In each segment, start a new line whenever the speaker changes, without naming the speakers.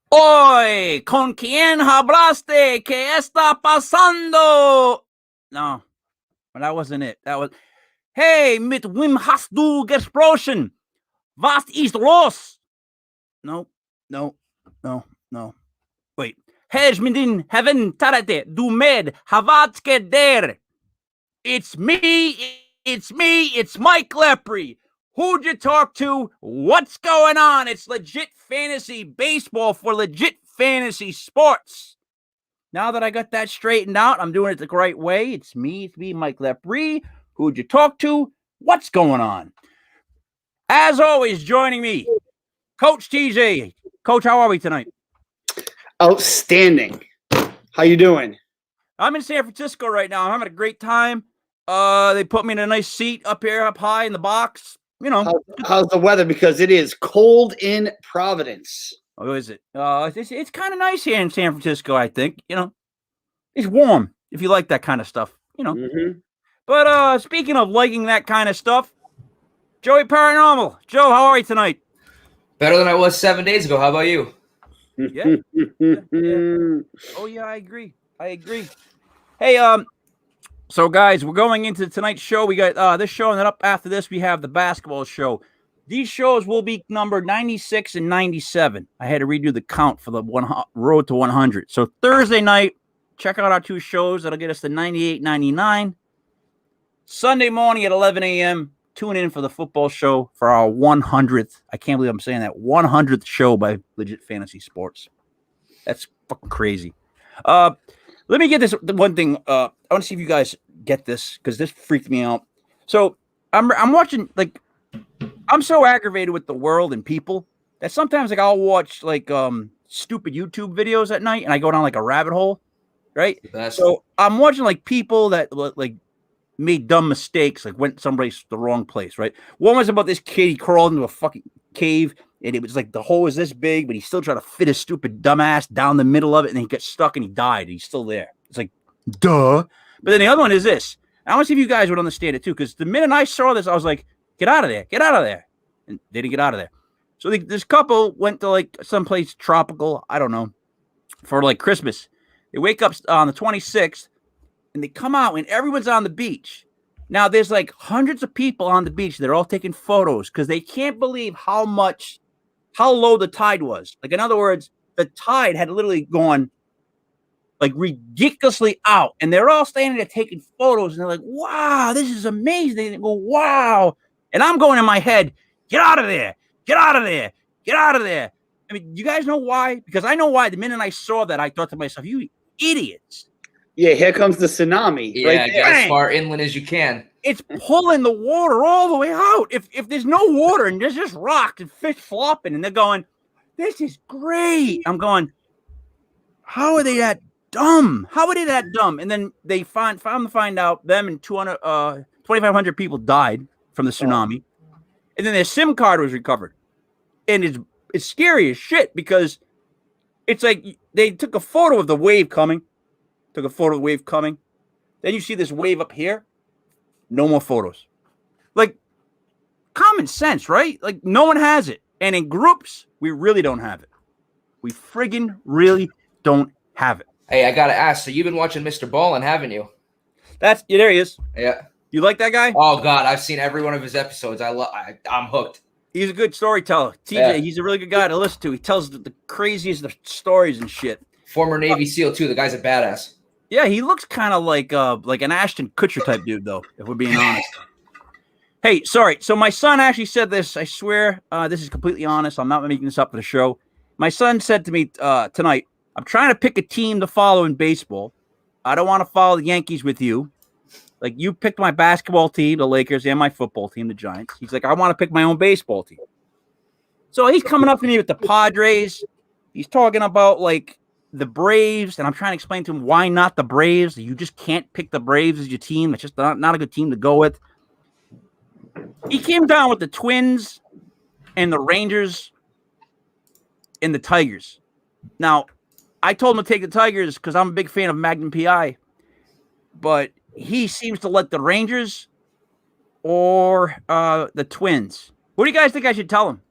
Hoy, ¿con quién hablaste? ¿Qué está pasando? No, well, that wasn't it. That was, hey, mit wem hast du gesprochen? Was ist los? No, no, no, no. Wait. Hejmidin heaven tarate du med havatske der. It's me, it's Mike Lepre. Who'd you talk to? What's going on? It's legit fantasy baseball for legit fantasy sports. Now that I got that straightened out, I'm doing it the right way. It's me, Mike Lepre. Who'd you talk to? What's going on? As always, joining me, Coach TJ. Coach, how are we tonight?
Outstanding. How you doing?
I'm in San Francisco right now. I'm having a great time. They put me in a nice seat up here, up high in the box. You know,
how's the weather? Because it is cold in Providence.
Oh, is it? It's kind of nice here in San Francisco, I think. You know, it's warm if you like that kind of stuff. You know.
Mm-hmm.
But speaking of liking that kind of stuff, Joey Paranormal. Joe, how are you tonight?
Better than I was 7 days ago. How about you?
Yeah. Oh yeah, I agree. Hey, so guys, we're going into tonight's show. We got this show, and then up after this, we have the basketball show. These shows will be numbered 96 and 97. I had to redo the count for the road to 100. So Thursday night, check out our two shows. That'll get us to 98, 99. Sunday morning at 11 a.m., tune in for the football show for our 100th. I can't believe I'm saying that. 100th show by Legit Fantasy Sports. That's fucking crazy. Let me get this one thing. I want to see if you guys get this because this freaked me out. So I'm watching, like, I'm so aggravated with the world and people that sometimes, like, I'll watch like stupid YouTube videos at night and I go down like a rabbit hole, right? So I'm watching like people that like made dumb mistakes, like went someplace the wrong place, right? One was about this kid, he crawled into a fucking cave and it was like the hole is this big, but he still tried to fit his stupid dumbass down the middle of it and he got stuck and he died. He's still there. It's like, duh. But then the other one is this. I want to see if you guys would understand it too, because the minute I saw this, I was like, get out of there, get out of there. And they didn't get out of there. So this couple went to like someplace tropical, I don't know, for like Christmas. They wake up on the 26th and they come out and everyone's on the beach. Now there's like hundreds of people on the beach. They're all taking photos because they can't believe how low the tide was. Like, in other words, the tide had literally gone like ridiculously out, and they're all standing there taking photos, and they're like, wow, this is amazing. They go, wow. And I'm going in my head, get out of there, get out of there, get out of there. I mean, you guys know why? Because I know why. The minute I saw that, I thought to myself, you idiots.
Yeah, here comes the tsunami.
Yeah,
right
get as far inland as you can.
It's pulling the water all the way out. If there's no water and there's just rocks and fish flopping, and they're going, this is great. I'm going, how are they that dumb? How are they that dumb? And then they found to find out them and 2,500 people died from the tsunami. And then their SIM card was recovered. And it's scary as shit because it's like they took a photo of the wave coming. Then you see this wave up here. No more photos. Like, common sense, right? Like, no one has it. And in groups, we really don't have it. We friggin' really don't have it.
Hey, I gotta ask. So you've been watching Mr. Ballin', haven't you?
There he is.
Yeah.
You like that guy?
Oh God, I've seen every one of his episodes. I'm hooked.
He's a good storyteller. TJ, He's a really good guy to listen to. He tells the craziest of stories and shit.
Former Navy SEAL too. The guy's a badass.
Yeah, he looks kind of like an Ashton Kutcher type dude, though, if we're being honest. Hey, sorry. So my son actually said this. I swear, this is completely honest. I'm not making this up for the show. My son said to me tonight, I'm trying to pick a team to follow in baseball. I don't want to follow the Yankees with you. Like, you picked my basketball team, the Lakers, and my football team, the Giants. He's like, I want to pick my own baseball team. So he's coming up to me with the Padres. He's talking about, like, the Braves, and I'm trying to explain to him why not the Braves. You just can't pick the Braves as your team. It's just not a good team to go with. He came down with the Twins and the Rangers and the Tigers. Now, I told him to take the Tigers because I'm a big fan of Magnum PI, but he seems to let the Rangers or the Twins. What do you guys think I should tell him?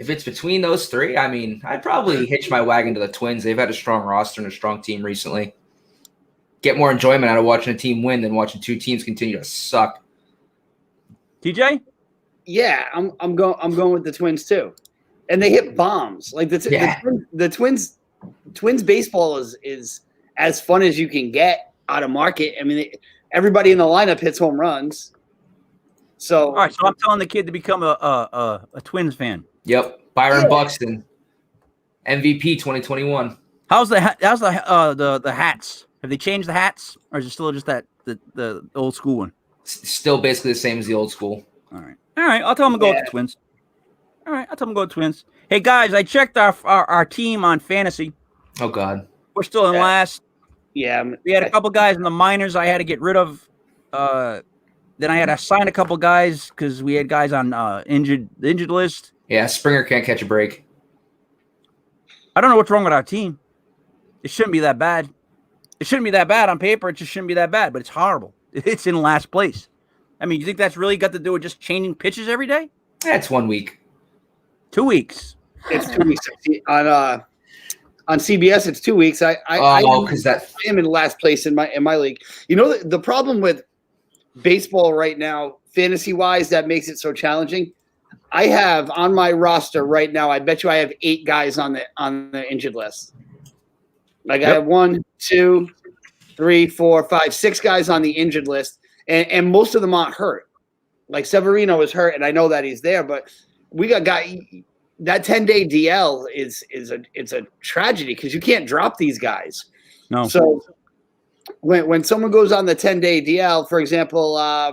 If it's between those three, I mean, I'd probably hitch my wagon to the Twins. They've had a strong roster and a strong team recently. Get more enjoyment out of watching a team win than watching two teams continue to suck.
TJ?
Yeah, I'm going with the Twins too, and they hit bombs. Like the Twins baseball is as fun as you can get out of market. I mean, everybody in the lineup hits home runs. So
all right, so I'm telling the kid to become a Twins fan.
Yep, Byron Buxton, MVP 2021.
How's the hats? Have they changed the hats, or is it still just the old school one?
Still basically the same as the old school.
All right. I'll tell them to go with the Twins. All right, I'll tell them to go with Twins. Hey guys, I checked our team on fantasy.
Oh God,
we're still in last.
Yeah,
we had a couple guys in the minors I had to get rid of. Then I had to sign a couple guys because we had guys on the injured list.
Yeah, Springer can't catch a break.
I don't know what's wrong with our team. It shouldn't be that bad. It shouldn't be that bad on paper. It just shouldn't be that bad, but it's horrible. It's in last place. I mean, you think that's really got to do with just changing pitches every day?
Yeah, it's 1 week.
2 weeks.
It's 2 weeks on CBS. It's 2 weeks. I am in last place in my league. You know the problem with baseball right now, fantasy wise, that makes it so challenging. I have on my roster right now, I bet you I have 8 guys on the injured list. Like I have 1, 2, 3, 4, 5, 6 guys on the injured list, and most of them aren't hurt. Like Severino is hurt, and I know that he's there, but we got that 10-day DL is a tragedy because you can't drop these guys.
No.
So when someone goes on the 10-day DL, for example, I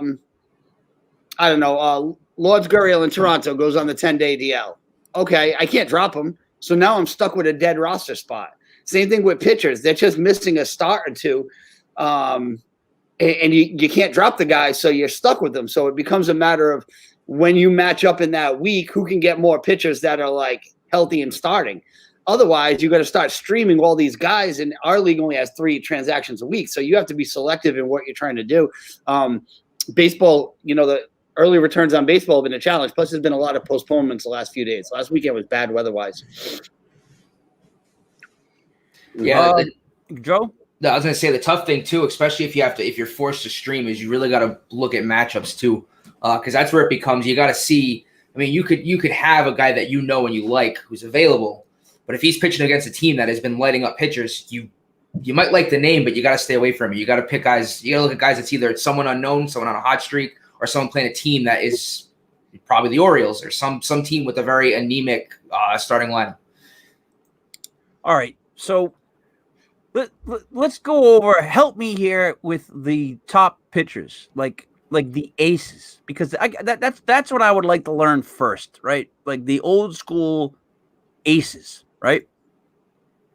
don't know, Lourdes Gurriel in Toronto goes on the 10-day DL. Okay, I can't drop him, so now I'm stuck with a dead roster spot. Same thing with pitchers; they're just missing a start or two, and you can't drop the guy, so you're stuck with them. So it becomes a matter of when you match up in that week, who can get more pitchers that are like healthy and starting. Otherwise, you got to start streaming all these guys, and our league only has 3 transactions a week, so you have to be selective in what you're trying to do. Baseball, the early returns on baseball have been a challenge. Plus, there's been a lot of postponements the last few days. Last weekend was bad weather-wise.
Yeah,
Joe?
I was gonna say the tough thing too, especially if you're forced to stream, is you really got to look at matchups too, because that's where it becomes. You got to see. I mean, you could have a guy that you know and you like who's available, but if he's pitching against a team that has been lighting up pitchers, you might like the name, but you got to stay away from it. You got to pick guys. You got to look at guys that's either someone unknown, someone on a hot streak, or someone playing a team that is probably the Orioles or some team with a very anemic starting lineup.
All right, so. Let's go over. Help me here with the top pitchers, like the aces, because that's what I would like to learn first, right? Like the old school aces, right?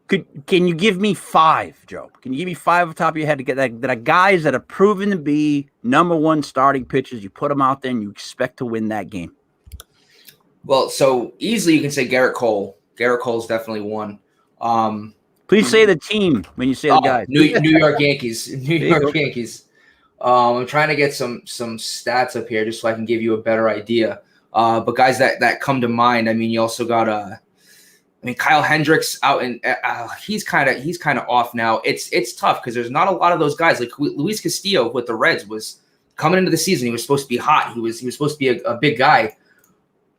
Can you give me 5, Joe? Can you give me 5 off the top of your head to get that are guys that are proven to be number 1 starting pitchers? You put them out there and you expect to win that game.
Well, so easily you can say Garrett Cole. Garrett Cole's definitely one.
Please say the team when you say the guys.
New York Yankees. New York Yankees. I'm trying to get some stats up here just so I can give you a better idea. But guys that come to mind, I mean, you also got Kyle Hendricks out, and he's kind of off now. It's tough because there's not a lot of those guys. Like Luis Castillo with the Reds was coming into the season. He was supposed to be hot. He was supposed to be a big guy.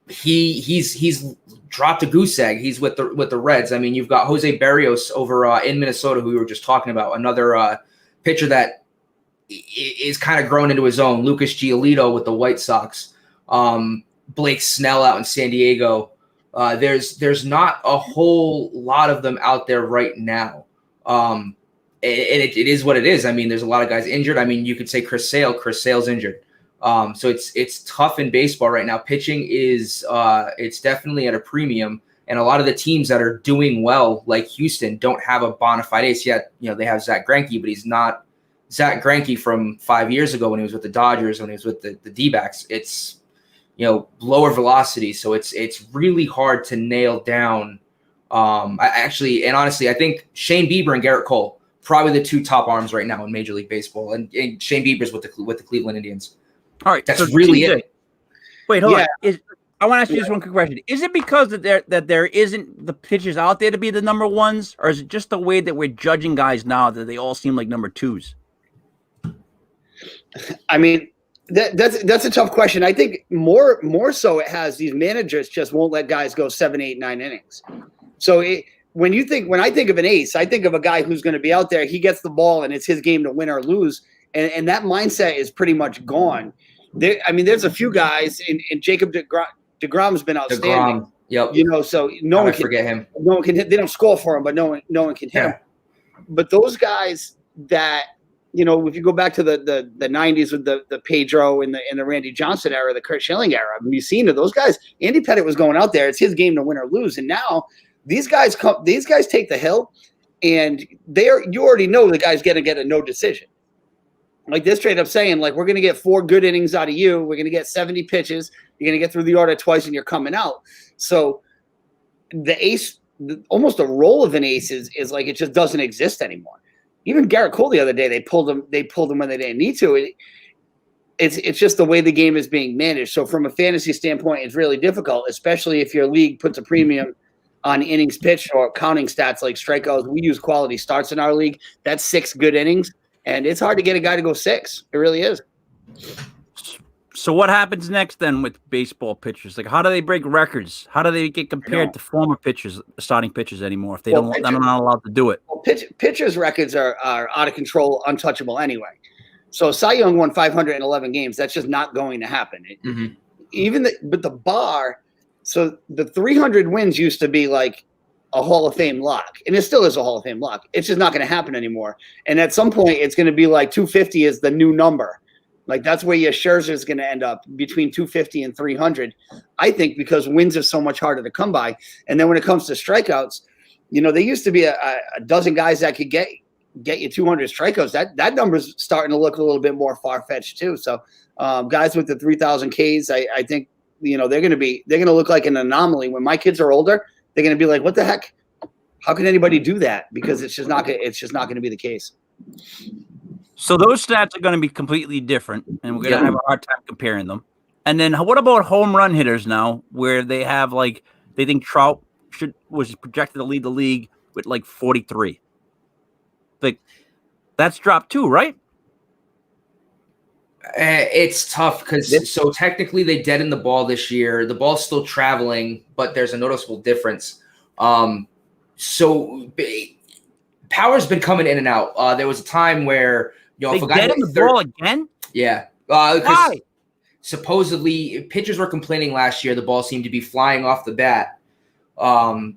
He's dropped a goose egg. He's with the Reds. I mean, you've got Jose Barrios over in Minnesota, who we were just talking about, another pitcher that is kind of grown into his own. Lucas Giolito with the White Sox, Blake Snell out in San Diego. There's not a whole lot of them out there right now, and it is what it is. I mean, there's a lot of guys injured. I mean, you could say Chris Sale's injured. So it's tough in baseball right now. Pitching is it's definitely at a premium, and a lot of the teams that are doing well, like Houston, don't have a bona fide ace yet. They have Zach Greinke, but he's not Zach Greinke from 5 years ago when he was with the Dodgers, when he was with the D-backs. It's lower velocity, so it's really hard to nail down. Honestly, I think Shane Bieber and Garrett Cole probably the 2 top arms right now in Major League Baseball, and Shane Bieber's with the Cleveland Indians.
All right,
that's really it.
Wait, hold on. I want to ask you just one quick question. Is it because that there isn't the pitchers out there to be the number ones, or is it just the way that we're judging guys now that they all seem like number twos?
I mean, that's a tough question. I think more so it has these managers just won't let guys go 7, 8, 9 innings. So when I think of an ace, I think of a guy who's going to be out there. He gets the ball and it's his game to win or lose, and that mindset is pretty much gone. There's a few guys, and Jacob DeGrom's been outstanding.
DeGrom, yep.
So no one can
forget him.
No one can hit. They don't score for him, but no one can hit him. But those guys that, if you go back to the 90s with the Pedro and the Randy Johnson era, the Curt Schilling era, you've seen those guys. Andy Pettitte was going out there. It's his game to win or lose. And now these guys take the hill, and you already know the guy's going to get a no decision. Like they're straight up saying, like, we're going to get 4 good innings out of you. We're going to get 70 pitches. You're going to get through the order twice, and you're coming out. So the ace, almost the role of an ace is like it just doesn't exist anymore. Even Garrett Cole the other day, they pulled him when they didn't need to. It's just the way the game is being managed. So from a fantasy standpoint, it's really difficult, especially if your league puts a premium on innings pitched or counting stats like strikeouts. We use quality starts in our league. That's 6 good innings, and it's hard to get a guy to go 6. It really is.
So what happens next then with baseball pitchers? Like, how do they break records? How do they get compared to former pitchers, starting pitchers anymore if they're not allowed to do it?
Well, pitchers' records are out of control, untouchable anyway. So Cy Young won 511 games. That's just not going to happen. But the bar, so the 300 wins used to be like a Hall of Fame lock, and it still is a Hall of Fame lock. It's just not going to happen anymore. And at some point, it's going to be like 250 is the new number. Like that's where your Scherzer is going to end up, between 250 and 300, I think, because wins are so much harder to come by. And then when it comes to strikeouts, there used to be a dozen guys that could get you 200 strikeouts. That number's starting to look a little bit more far-fetched too. So guys with the 3,000 Ks, I think, they're going to look like an anomaly. When my kids are older, they're going to be like, what the heck? How can anybody do that? Because it's just not going to be the case.
So those stats are going to be completely different, and we're going to have a hard time comparing them. And then what about home run hitters now, where they have they think Trout was projected to lead the league with 43. Like that's dropped too, right?
It's tough because so technically they deadened the ball this year. The ball's still traveling, but there's a noticeable difference. So power's been coming in and out. There was a time where
if a guy deadened the ball again,
why? Supposedly pitchers were complaining last year the ball seemed to be flying off the bat.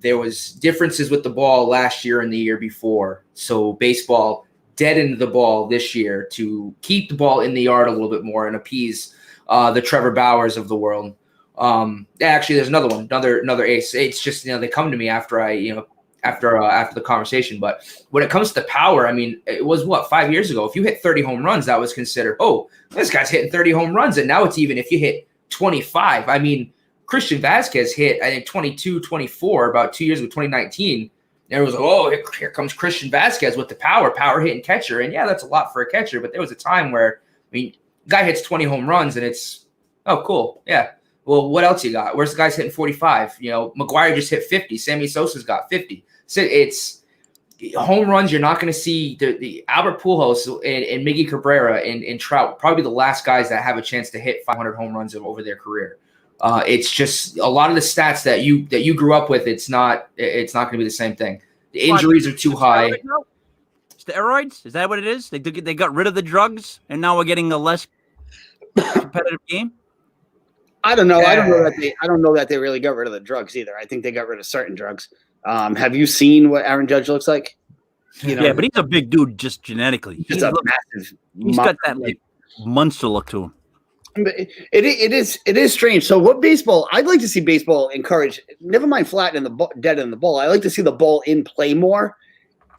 There was differences with the ball last year and the year before. So baseball deadened the ball this year to keep the ball in the yard a little bit more and appease the Trevor Bauers of the world. Actually, there's another one, another ace. It's just they come to me after after the conversation. But when it comes to power, I mean, it was 5 years ago. If you hit 30 home runs, that was considered, oh, this guy's hitting 30 home runs. And now it's even if you hit 25. I mean, Christian Vasquez hit, I think, 22, 24 about 2 years ago, 2019. And it was, here comes Christian Vasquez with the power hitting catcher. And that's a lot for a catcher. But there was a time where, guy hits 20 home runs and it's, oh, cool. Yeah. Well, what else you got? Where's the guy's hitting 45? McGuire just hit 50. Sammy Sosa's got 50. So it's home runs. You're not going to see the Albert Pujols and Miggy Cabrera and Trout, probably the last guys that have a chance to hit 500 home runs over their career. It's just a lot of the stats that you grew up with. It's not going to be the same thing. The injuries are too high.
Steroids? Is that what it is? They got rid of the drugs, and now we're getting a less competitive game. I
don't know. I don't know that they really got rid of the drugs either. I think they got rid of certain drugs. Have you seen what Aaron Judge looks like?
Yeah, but he's a big dude just genetically. He's got that monster look to him.
But it is strange. So what baseball? I'd like to see baseball encourage. Never mind flattening the dead in the ball. I like to see the ball in play more.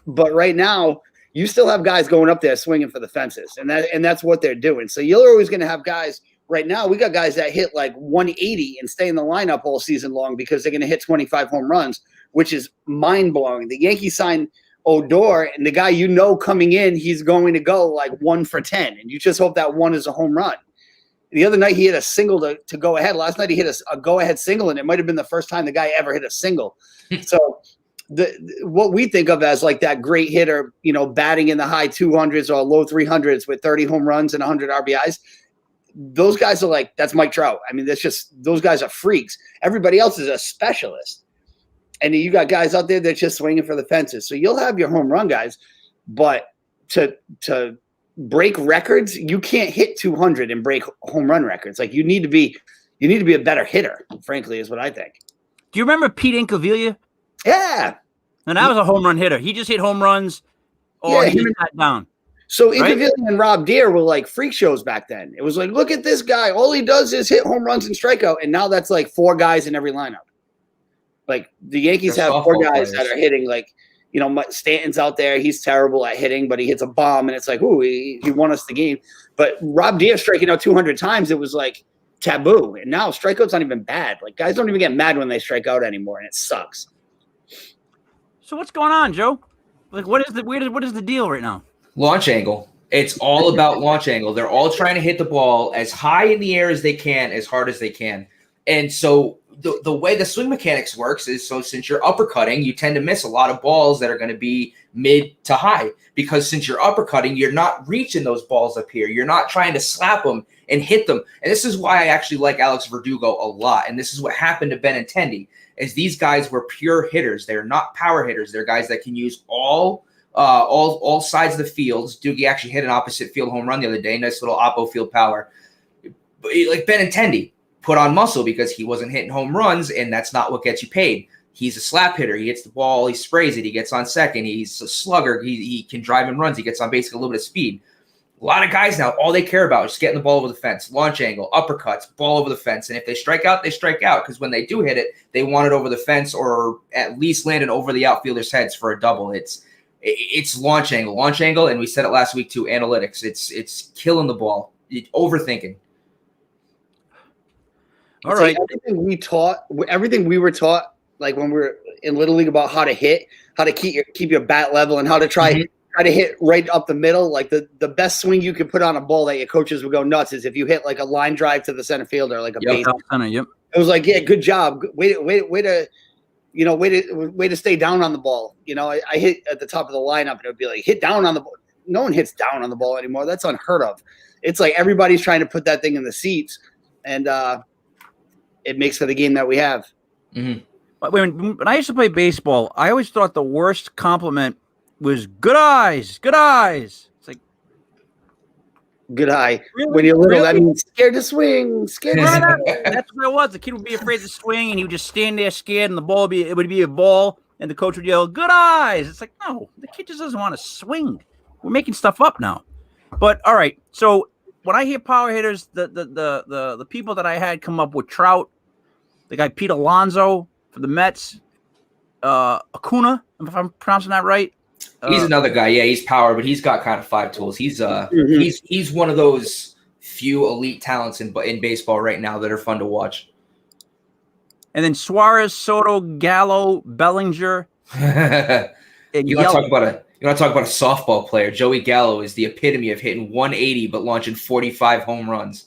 But right now, you still have guys going up there swinging for the fences, and that's what they're doing. So you're always going to have guys. Right now, we got guys that hit 180 and stay in the lineup all season long because they're going to hit 25 home runs, which is mind blowing. The Yankees signed Odor, and the guy coming in, he's going to go 1 for 10, and you just hope that one is a home run. The other night he hit a single to go ahead. Last night he hit a go-ahead single, and it might have been the first time the guy ever hit a single. So what we think of as like that great hitter, batting in the high 200s or low 300s with 30 home runs and 100 RBIs, those guys are like, that's Mike Trout. I mean, those guys are freaks. Everybody else is a specialist. And you got guys out there that's just swinging for the fences. So you'll have your home run guys, but to break records, you can't hit 200 and break home run records. Like you need to be a better hitter, frankly, is what I think.
Do you remember Pete Incaviglia?
Yeah.
And that was a home run hitter. He just hit home runs or he sat down.
So Incaviglia and Rob Deere were like freak shows back then. It was like, look at this guy. All he does is hit home runs and strike out. And now that's like 4 guys in every lineup. Like the Yankees have 4 guys that are hitting like, Stanton's out there. He's terrible at hitting, but he hits a bomb, and it's like, ooh, he won us the game. But Rob Deere striking out 200 times, it was like taboo. And now strikeout's not even bad. Like guys don't even get mad when they strike out anymore, and it sucks.
So what's going on, Joe? Like, what is the deal right now?
Launch angle. It's all about launch angle. They're all trying to hit the ball as high in the air as they can, as hard as they can. And so the way the swing mechanics works is, so since you're uppercutting, you tend to miss a lot of balls that are going to be mid to high, because since you're uppercutting, you're not reaching those balls up here. You're not trying to slap them and hit them. And this is why I actually like Alex Verdugo a lot. And this is what happened to Benintendi, is these guys were pure hitters. They're not power hitters. They're guys that can use all sides of the fields. Doogie actually hit an opposite field home run the other day. Nice little oppo field power. But like Benintendi, put on muscle because he wasn't hitting home runs, and that's not what gets you paid. He's a slap hitter. He hits the ball, he sprays it, he gets on second. He's a slugger. He can drive in runs. He gets on basically a little bit of speed. A lot of guys now, all they care about is just getting the ball over the fence, launch angle, uppercuts, ball over the fence. And if they strike out, they strike out, because when they do hit it, they want it over the fence or at least landing over the outfielders' heads for a double. It's launch angle, and we said it last week too, analytics. It's killing the ball. Overthinking.
All right. Everything we were taught, like when we were in Little League, about how to hit, how to keep your bat level, and how to try to hit right up the middle. Like the best swing you could put on a ball that your coaches would go nuts is if you hit like a line drive to the center fielder, like a base. It was like, yeah, good job. Way to stay down on the ball. I hit at the top of the lineup, and it would be like, hit down on the ball. No one hits down on the ball anymore. That's unheard of. It's like everybody's trying to put that thing in the seats, and it makes for the game that we have.
Mm-hmm. When I used to play baseball, I always thought the worst compliment was good eyes. Good eyes. It's like,
good eye.
Really?
When you're little, that means scared to swing. Scared to swing.
That's what it was. The kid would be afraid to swing, and he would just stand there scared, and the ball would be a ball, and the coach would yell, good eyes. It's like, no, the kid just doesn't want to swing. We're making stuff up now. But all right, so when I hear power hitters, the people that I had come up with: Trout, the guy Pete Alonso for the Mets, Acuna, if I'm pronouncing that right.
He's another guy. Yeah, he's power, but he's got kind of 5 tools. He's he's one of those few elite talents in baseball right now that are fun to watch.
And then Suarez, Soto, Gallo, Bellinger.
You want to talk about a softball player? Joey Gallo is the epitome of hitting 180 but launching 45 home runs.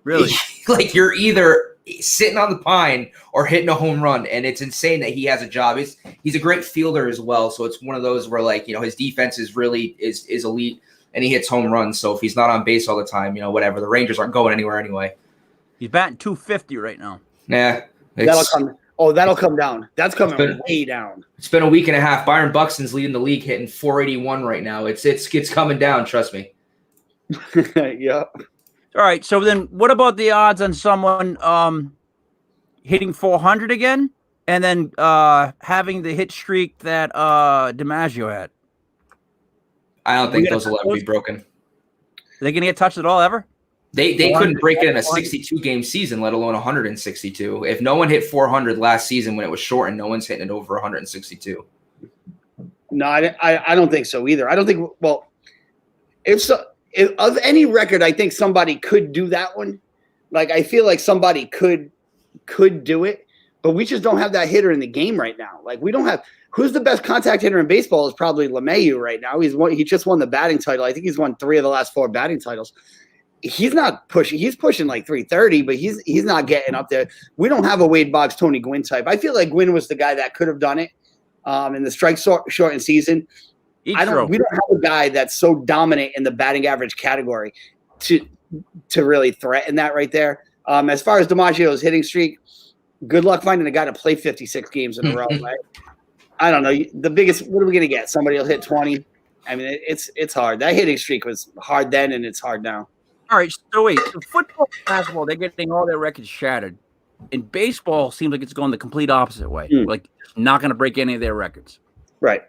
Really?
Like, you're either sitting on the pine or hitting a home run, and it's insane that he has a job. He's a great fielder as well, so it's one of those where, like, his defense is really is elite, and he hits home runs. So if he's not on base all the time, whatever, the Rangers aren't going anywhere anyway.
He's batting 250 right now.
Yeah,
that'll come down. That's coming way down.
It's been a week and a half. Byron Buxton's leading the league, hitting 481 right now. It's coming down. Trust me.
Yeah.
All right, so then what about the odds on someone hitting 400 again and then having the hit streak that DiMaggio had?
I don't think those will ever be broken.
Are they going to get touched at all ever?
They couldn't break it in a 62-game season, let alone 162. If no one hit 400 last season when it was shortened, no one's hitting it over 162.
No, I don't think so either. I don't think – well, if of any record, I think somebody could do that one. Like, I feel like somebody could do it, but we just don't have that hitter in the game right now. Like, we don't have – who's the best contact hitter in baseball is probably LeMahieu right now. He just won the batting title. I think he's won 3 of the last 4 batting titles. he's not pushing. He's pushing like 330, but he's not getting up there. We don't have a Wade Boggs, Tony Gwynn type. I feel like Gwynn was the guy that could have done it in the strike shortened season. We don't have a guy that's so dominant in the batting average category to really threaten that right there. As far as DiMaggio's hitting streak, good luck finding a guy to play 56 games in a row. Right? I don't know. The biggest, what are we going to get? Somebody will hit 20. I mean, it's hard. That hitting streak was hard then, and it's hard now.
All right. So wait, so football, basketball, they're getting all their records shattered. In baseball, seems like it's going the complete opposite way. Like, not going to break any of their records.
Right.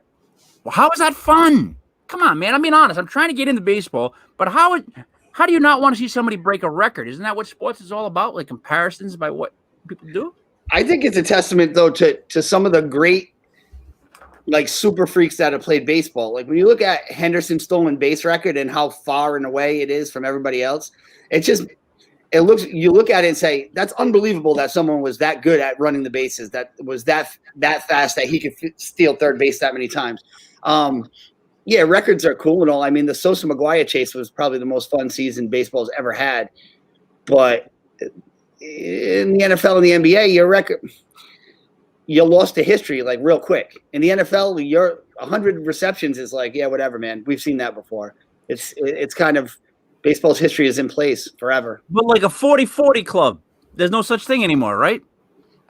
Well, how is that fun? Come on, man. I'm being honest. I'm trying to get into baseball, but how do you not want to see somebody break a record? Isn't that what sports is all about? Like comparisons by what people do?
I think it's a testament, though, to some of the great, like, super freaks that have played baseball. Like, when you look at Henderson's stolen base record and how far and away it is from everybody else, you look at it and say, that's unbelievable that someone was that good at running the bases, that was that fast that he could steal third base that many times. Yeah, records are cool and all. I mean, the Sosa Maguire chase was probably the most fun season baseball's ever had. But in the NFL and the NBA, your record, you lost to history like real quick. In the NFL, your 100 receptions is like, yeah, whatever, man. We've seen that before. It's kind of baseball's history is in place forever.
But like a 40-40 club, there's no such thing anymore, right?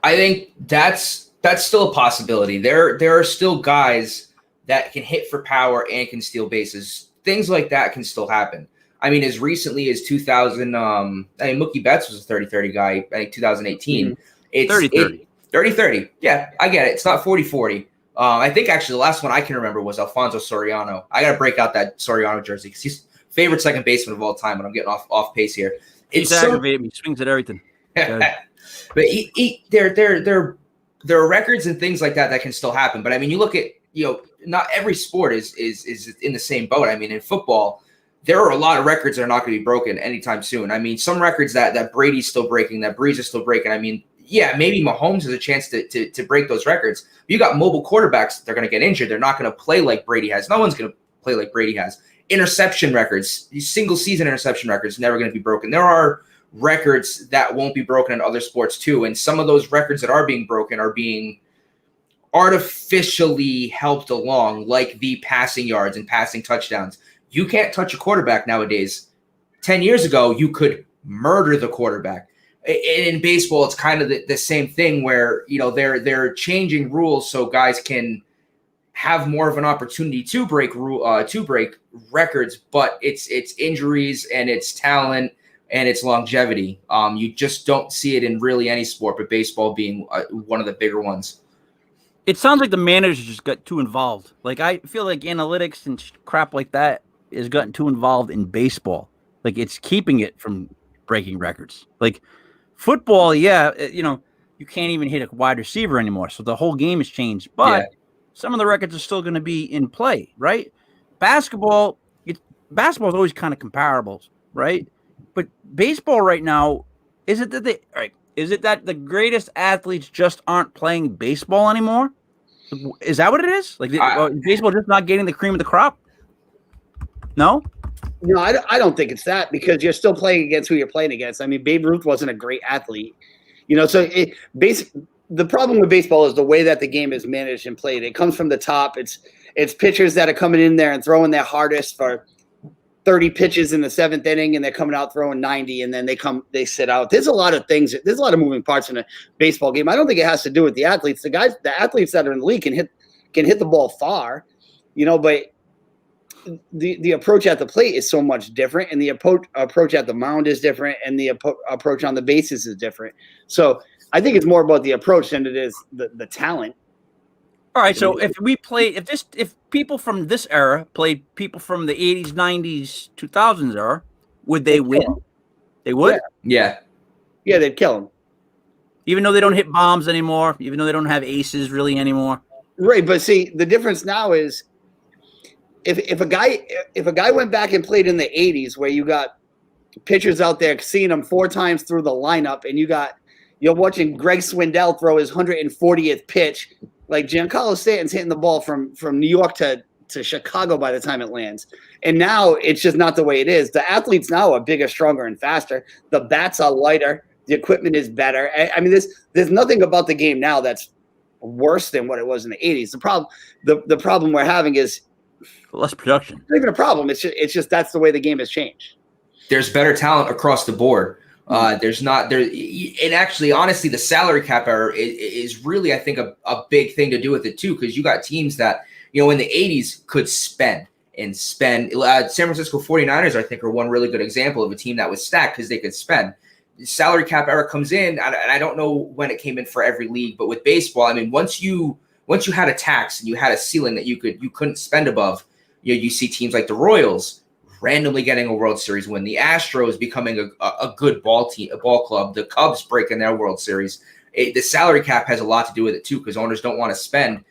I think that's still a possibility. There are still guys that can hit for power and can steal bases. Things like that can still happen. I mean, as recently as 2000, Mookie Betts was a 30-30 guy. I think 2018.
Mm-hmm.
It's
30-30.
30-30. Yeah, I get it. It's not 40-40. I think actually the last one I can remember was Alfonso Soriano. I got to break out that Soriano jersey because he's favorite second baseman of all time, and I'm getting off pace here.
He's aggravated me. Swings at everything.
But there are records and things like that can still happen. But I mean, you look at, not every sport is in the same boat. I mean, in football, there are a lot of records that are not going to be broken anytime soon. I mean, some records that Brady's still breaking, that Breeze is still breaking. I mean, yeah, maybe Mahomes has a chance to break those records. You got mobile quarterbacks, they're going to get injured. They're not going to play like Brady has. No one's going to play like Brady has. Interception records, these single season interception records, never going to be broken. There are records that won't be broken in other sports too. And some of those records that are being broken are being artificially helped along, like the passing yards and passing touchdowns. You can't touch a quarterback nowadays. 10 years ago, you could murder the quarterback. In baseball, it's kind of the same thing where, they're changing rules so guys can have more of an opportunity to break records, but it's injuries and it's talent and it's longevity. You just don't see it in really any sport, but baseball being one of the bigger ones.
It sounds like the manager just got too involved. Like, I feel like analytics and crap like that has gotten too involved in baseball. Like, it's keeping it from breaking records. Like, football, yeah, you can't even hit a wide receiver anymore. So the whole game has changed. But some of the records are still going to be in play, right? Basketball is always kind of comparable, right? But baseball right now, is it that the greatest athletes just aren't playing baseball anymore? Is that what it is? Like, baseball just not getting the cream of the crop? No?
No, I don't think it's that, because you're still playing against who you're playing against. I mean, Babe Ruth wasn't a great athlete. So the problem with baseball is the way that the game is managed and played. It comes from the top. It's pitchers that are coming in there and throwing their hardest for 30 pitches in the seventh inning, and they're coming out throwing 90, and then they sit out. There's a lot of things. There's a lot of moving parts in a baseball game. I don't think it has to do with the athletes. The athletes that are in the league can hit the ball far, but the approach at the plate is so much different, and the approach at the mound is different, and the approach on the bases is different. So I think it's more about the approach than it is the talent.
All right, so if people from this era played people from the 80s, 90s, 2000s era, would they win? They would?
Yeah, they'd kill them.
Even though they don't hit bombs anymore, even though they don't have aces really anymore.
Right, but see, the difference now is if a guy went back and played in the 80s, where you got pitchers out there seeing them 4 times through the lineup, and you're watching Greg Swindell throw his 140th pitch. Like, Giancarlo Stanton's hitting the ball from New York to to Chicago by the time it lands. And now it's just not the way it is. The athletes now are bigger, stronger, and faster. The bats are lighter. The equipment is better. I mean, there's nothing about the game now that's worse than what it was in the 80s. The problem we're having is
less production.
It's not even a problem. It's just that's the way the game has changed.
There's better talent across the board. There's not there. And actually, honestly, the salary cap error is really, I think, a big thing to do with it too, because you got teams that, you know, in the 80s could spend. San Francisco 49ers, I think, are one really good example of a team that was stacked because they could spend. The salary cap error comes in, and I don't know when it came in for every league, but with baseball, I mean, once you had a tax and you had a ceiling that you couldn't spend above, you know, you see teams like the Royals randomly getting a World Series win, the Astros becoming a good ball club, the Cubs breaking their World Series. The salary cap has a lot to do with it too, because owners don't want to spend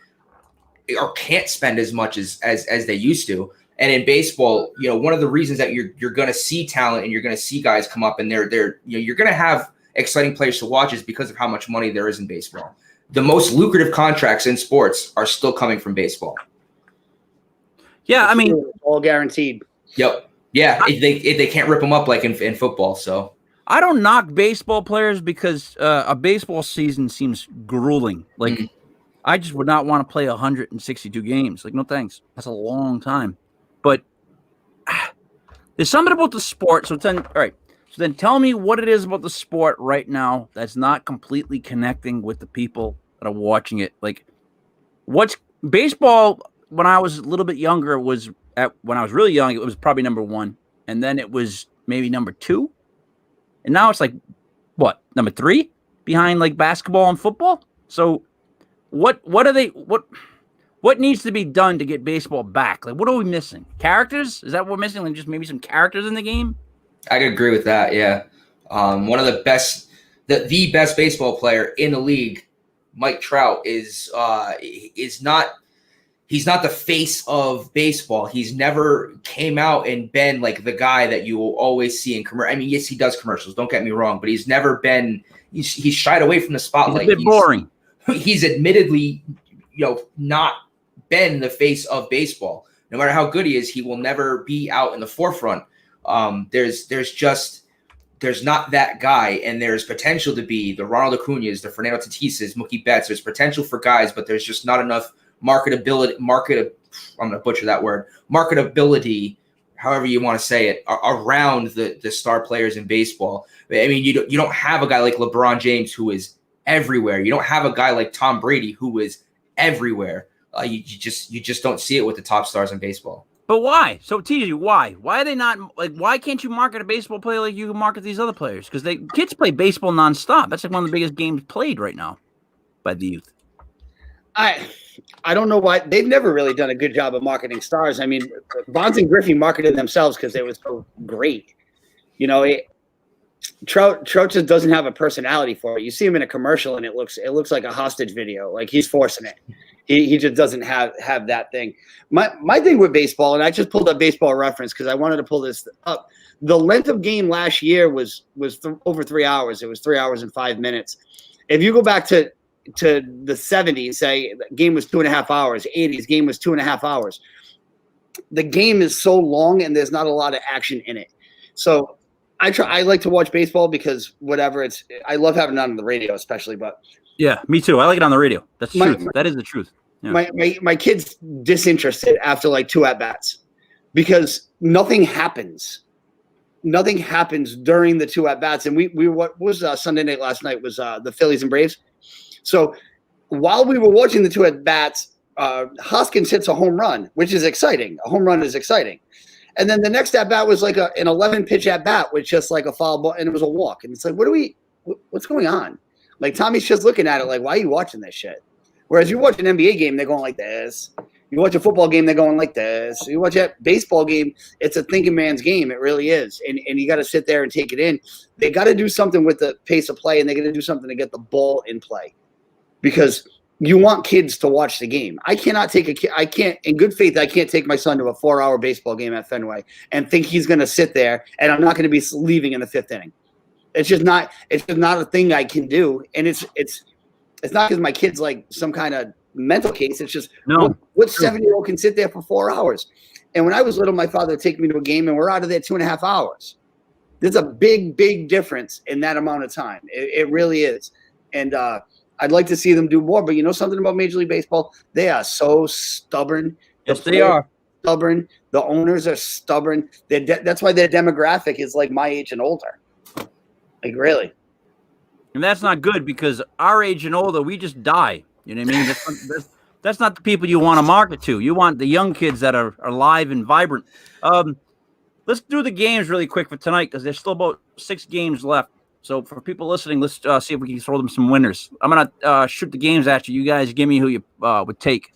or can't spend as much as they used to. And in baseball, you know, one of the reasons that you're going to see talent and you're going to see guys come up and they're you know, you're going to have exciting players to watch is because of how much money there is in baseball. The most lucrative contracts in sports are still coming from baseball.
Yeah, I mean,
all guaranteed.
Yep. Yeah, if they can't rip them up like in football. So
I don't knock baseball players because a baseball season seems grueling. Like, I just would not want to play 162 games. Like, no thanks. That's a long time. But there's something about the sport. So then tell me what it is about the sport right now that's not completely connecting with the people that are watching it. Like, what's baseball? When I was a little bit younger, when I was really young, it was probably number 1, and then it was maybe number 2, and now it's like what, number 3 behind like basketball and football. So what needs to be done to get baseball back? Like, what are we missing? Characters? Is that what we're missing? Like, just maybe some characters in the game? I
could agree with that. Yeah, one of the best baseball player in the league, Mike Trout, is not. He's not the face of baseball. He's never came out and been like the guy that you will always see in commercial. I mean, yes, he does commercials. Don't get me wrong, but he's never been. He's shied away from the spotlight.
He's a bit boring.
He's admittedly, you know, not been the face of baseball. No matter how good he is, he will never be out in the forefront. There's not that guy, and there's potential to be the Ronald Acuñas, the Fernando Tatises, Mookie Betts. There's potential for guys, but there's just not enough marketability, I'm going to butcher that word, marketability, however you want to say it, around the star players in baseball. I mean, you don't have a guy like LeBron James who is everywhere. You don't have a guy like Tom Brady who is everywhere. You just don't see it with the top stars in baseball.
But why? So TJ, why? Why are they not like? Why can't you market a baseball player like you market these other players? Because kids play baseball nonstop. That's like one of the biggest games played right now by the youth.
I don't know why they've never really done a good job of marketing stars. I mean, Bonds and Griffey marketed themselves because they were so great. You know, Trout just doesn't have a personality for it. You see him in a commercial and it looks like a hostage video. Like he's forcing it. He just doesn't have that thing. My thing with baseball, and I just pulled up Baseball Reference because I wanted to pull this up. The length of game last year was over 3 hours. It was 3 hours and 5 minutes. If you go back to the 70s, say the game was 2.5 hours, 80s game was 2.5 hours. The game is so long and there's not a lot of action in it. So I like to watch baseball because I love having it on the radio, especially, but
yeah, me too. I like it on the radio. That's the truth. That is the truth. Yeah.
My kid's disinterested after like 2 at-bats because nothing happens. Nothing happens during the 2 at-bats. And what was Sunday night last night was the Phillies and Braves. So while we were watching the 2 at-bats, Hoskins hits a home run, which is exciting. A home run is exciting. And then the next at-bat was like an 11-pitch at-bat with just like a foul ball, and it was a walk. And it's like, what's going on? Like, Tommy's just looking at it like, why are you watching this shit? Whereas you watch an NBA game, they're going like this. You watch a football game, they're going like this. You watch a baseball game, it's a thinking man's game. It really is. And you got to sit there and take it in. They got to do something with the pace of play, and they got to do something to get the ball in play. Because you want kids to watch the game. I can't, in good faith, I can't take my son to a 4-hour baseball game at Fenway and think he's going to sit there and I'm not going to be leaving in the 5th inning. It's just not a thing I can do. And it's not because my kid's like some kind of mental case. It's just
No.
what 7-year-old can sit there for 4 hours. And when I was little, my father would take me to a game, and we're out of there 2.5 hours. There's a big, big difference in that amount of time. It really is. And I'd like to see them do more. But you know something about Major League Baseball? They are so stubborn.
Yes, they are.
Stubborn. The owners are stubborn. That's why their demographic is like my age and older. Like, really.
And that's not good because our age and older, we just die. You know what I mean? That's not the people you want to market to. You want the young kids that are alive and vibrant. Let's do the games really quick for tonight because there's still about 6 games left. So for people listening, let's see if we can throw them some winners. I'm going to shoot the games at you. You guys give me who you would take.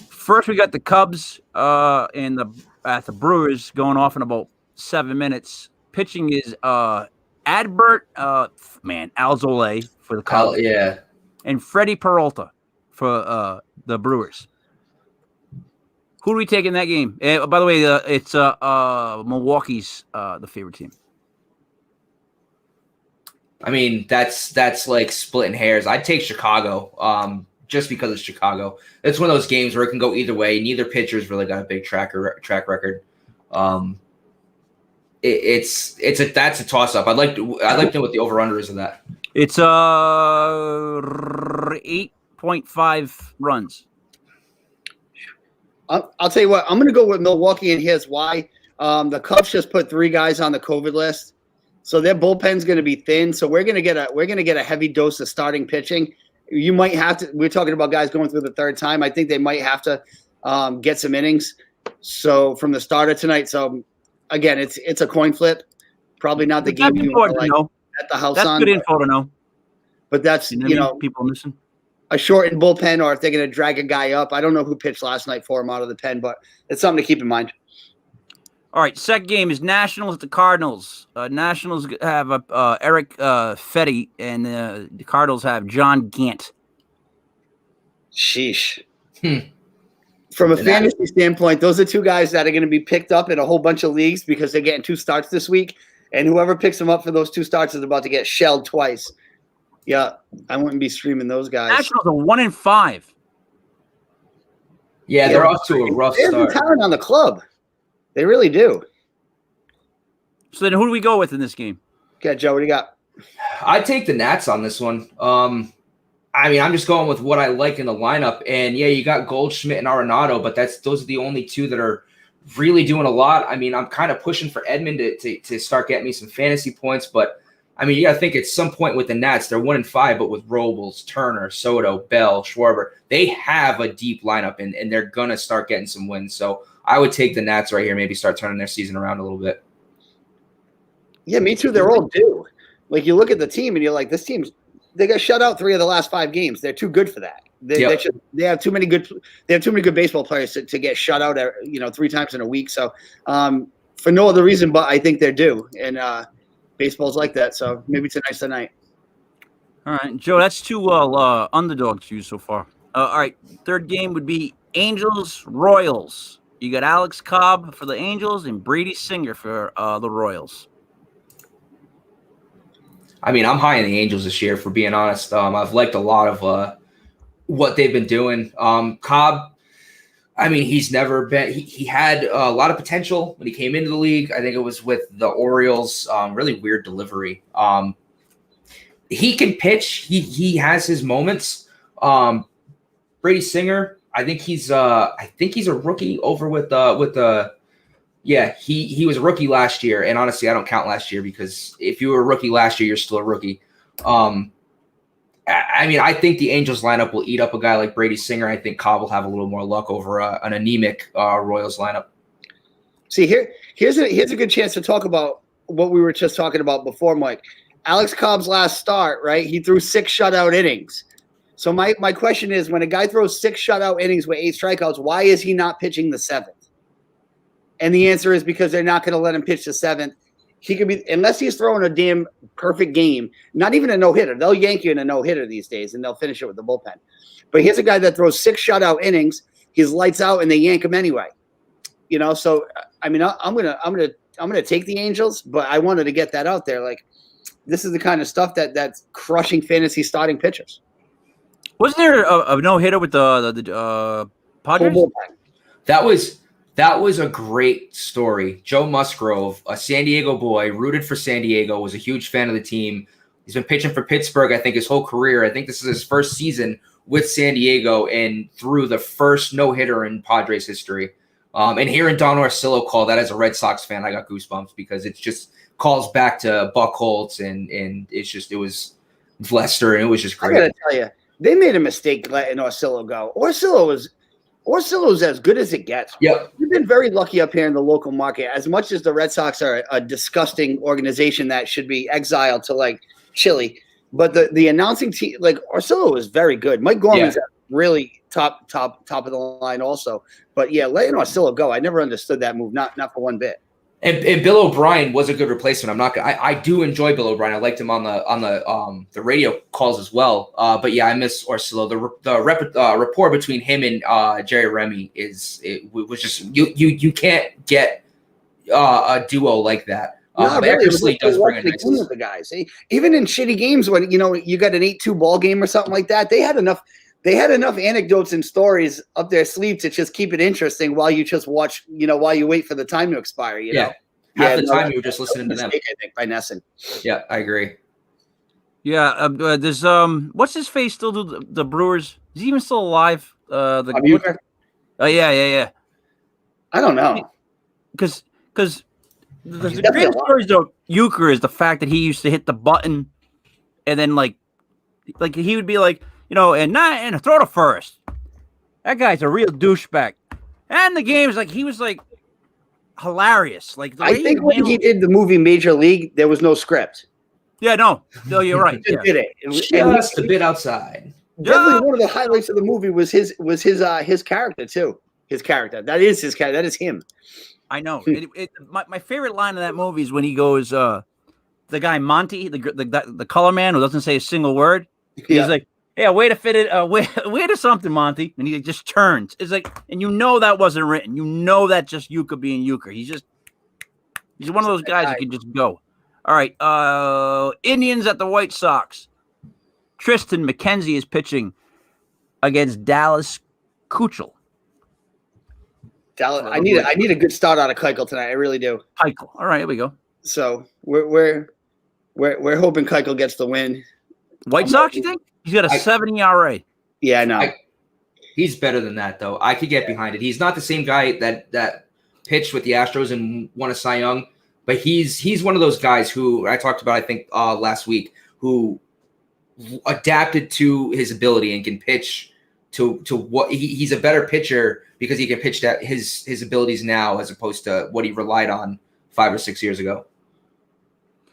First, we got the Cubs and the Brewers going off in about 7 minutes. Pitching is Adbert, Alzolay for the Cubs.
Yeah.
And Freddie Peralta for the Brewers. Who do we take in that game? By the way, it's Milwaukee's the favorite team.
I mean, that's like splitting hairs. I'd take Chicago, just because it's Chicago. It's one of those games where it can go either way. Neither pitcher's really got a big track record. That's a toss up. I'd like to know what the over under is of that.
It's 8.5 runs.
I'll tell you what. I'm going to go with Milwaukee, and here's why. The Cubs just put 3 guys on the COVID list, so their bullpen's going to be thin. So we're going to get a heavy dose of starting pitching. You might have to. We're talking about guys going through the 3rd time. I think they might have to get some innings. So from the starter tonight. So again, it's a coin flip. Probably not the game you want to know at the house.
That's
on,
good info to know.
But that's
people listen.
A shortened bullpen, or if they're going to drag a guy up. I don't know who pitched last night for him out of the pen, but it's something to keep in mind.
All right, second game is Nationals at the Cardinals. Nationals have Eric Fetty, and the Cardinals have John Gant.
Sheesh. From a fantasy standpoint, those are 2 guys that are going to be picked up in a whole bunch of leagues because they're getting 2 starts this week, and whoever picks them up for those 2 starts is about to get shelled twice. Yeah, I wouldn't be streaming those guys.
Nationals are 1-5.
Yeah, they're off to a rough start.
They have talent on the club. They really do.
So then who do we go with in this game?
Okay, Joe, what do you got?
I'd take the Nats on this one. I mean, I'm just going with what I like in the lineup. And, yeah, you got Goldschmidt and Arenado, but those are the only 2 that are really doing a lot. I mean, I'm kind of pushing for Edmund to start getting me some fantasy points, but I mean, you got to think at some point with the Nats, they're 1-5, but with Robles, Turner, Soto, Bell, Schwarber, they have a deep lineup, and they're going to start getting some wins. So I would take the Nats right here, maybe start turning their season around a little bit.
Yeah, me too. They're all due. Like, you look at the team, and you're like, this team's – they got shut out 3 of the last 5 games. They're too good for that. They have too many good baseball players to get shut out 3 times in a week. So for no other reason but I think they're due. And baseball's like that, so maybe tonight's the night.
All right, Joe, that's 2 underdogs to you so far. All right, third game would be Angels-Royals. You got Alex Cobb for the Angels and Brady Singer for the Royals.
I mean, I'm high in the Angels this year, for being honest. I've liked a lot of what they've been doing. Cobb, I mean, he's never been – he had a lot of potential when he came into the league. I think it was with the Orioles. Really weird delivery. He can pitch. He has his moments. Brady Singer, I think he's a rookie over with the yeah, he was a rookie last year, and honestly, I don't count last year because if you were a rookie last year, you're still a rookie. I mean, I think the Angels lineup will eat up a guy like Brady Singer. I think Cobb will have a little more luck over an anemic Royals lineup. See,
here's a good chance to talk about what we were just talking about before, Mike. Alex Cobb's last start, right? He threw 6 shutout innings. So my question is, when a guy throws 6 shutout innings with 8 strikeouts, why is he not pitching the 7th? And the answer is because they're not going to let him pitch the 7th. He could be, unless he's throwing a damn perfect game, not even a no-hitter. They'll yank you in a no-hitter these days, and they'll finish it with the bullpen. But here's a guy that throws 6 shutout innings. He's lights out, and they yank him anyway. So I mean, I'm gonna take the Angels, but I wanted to get that out there. Like, this is the kind of stuff that's crushing fantasy starting pitchers.
Wasn't there a no hitter with the Padres?
Full bullpen.
That was a great story. Joe Musgrove, a San Diego boy, rooted for San Diego, was a huge fan of the team. He's been pitching for Pittsburgh, I think, his whole career. I think this is his first season with San Diego and threw the first no-hitter in Padres history. And hearing Don Orsillo call that as a Red Sox fan, I got goosebumps because it just calls back to Buck Holtz and it was Lester, and it was just great.
I gotta tell you, they made a mistake letting Orsillo go. Orsillo's as good as it gets.
Yep.
We've been very lucky up here in the local market. As much as the Red Sox are a disgusting organization that should be exiled to like Chile, but the announcing team, like Orsillo, is very good. Mike Gorman's really top of the line also. But yeah, letting Orsillo go, I never understood that move, not for one bit.
And Bill O'Brien was a good replacement. I'm not. I do enjoy Bill O'Brien. I liked him on the radio calls as well. But yeah, I miss Orsillo. The rapport between him and Jerry Remy was just you can't get a duo like that. Eckersley does bring a nice
with the guys. Even in shitty games when you got an 8-2 ball game or something like that, they had enough anecdotes and stories up their sleeve to just keep it interesting while you just watch, while you wait for the time to expire, know?
Half the time you were just listening to them.
I think by Nesson.
Yeah, I agree.
Yeah, there's what's his face still do the Brewers? Is he even still alive? Oh yeah.
I don't know.
Because the greatest stories though, Euchre, is the fact that he used to hit the button and then like he would be like, and throw to first. That guy's a real douchebag. And the game's like he was like hilarious. Like
I think when he did the movie Major League, there was no script.
Yeah, no, you're right.
He did it.
Just a bit outside.
Definitely one of the highlights of the movie was his character too. His character. That is his character. That is him.
I know. My favorite line of that movie is when he goes, the guy Monty, the color man who doesn't say a single word. He's like, "Yeah, way to fit it. Way to something, Monty." And he just turns. It's like, and that wasn't written. That's just Euchre being Euchre. He's one of those guys that can just go. All right. Indians at the White Sox. Tristan McKenzie is against Dallas Keuchel.
Dallas, I need a good start out of Keuchel tonight. I really do.
Keuchel. All right, here we go.
So we're hoping Keuchel gets the win.
White Sox, you think? He's got a 7 ERA.
Yeah, I know.
He's better than that, though. I could get behind it. He's not the same guy that pitched with the Astros and won a Cy Young, but he's one of those guys who I talked about, I think, last week, who adapted to his ability and can pitch to what he's a better pitcher because he can pitch that his abilities now as opposed to what he relied on 5 or 6 years ago.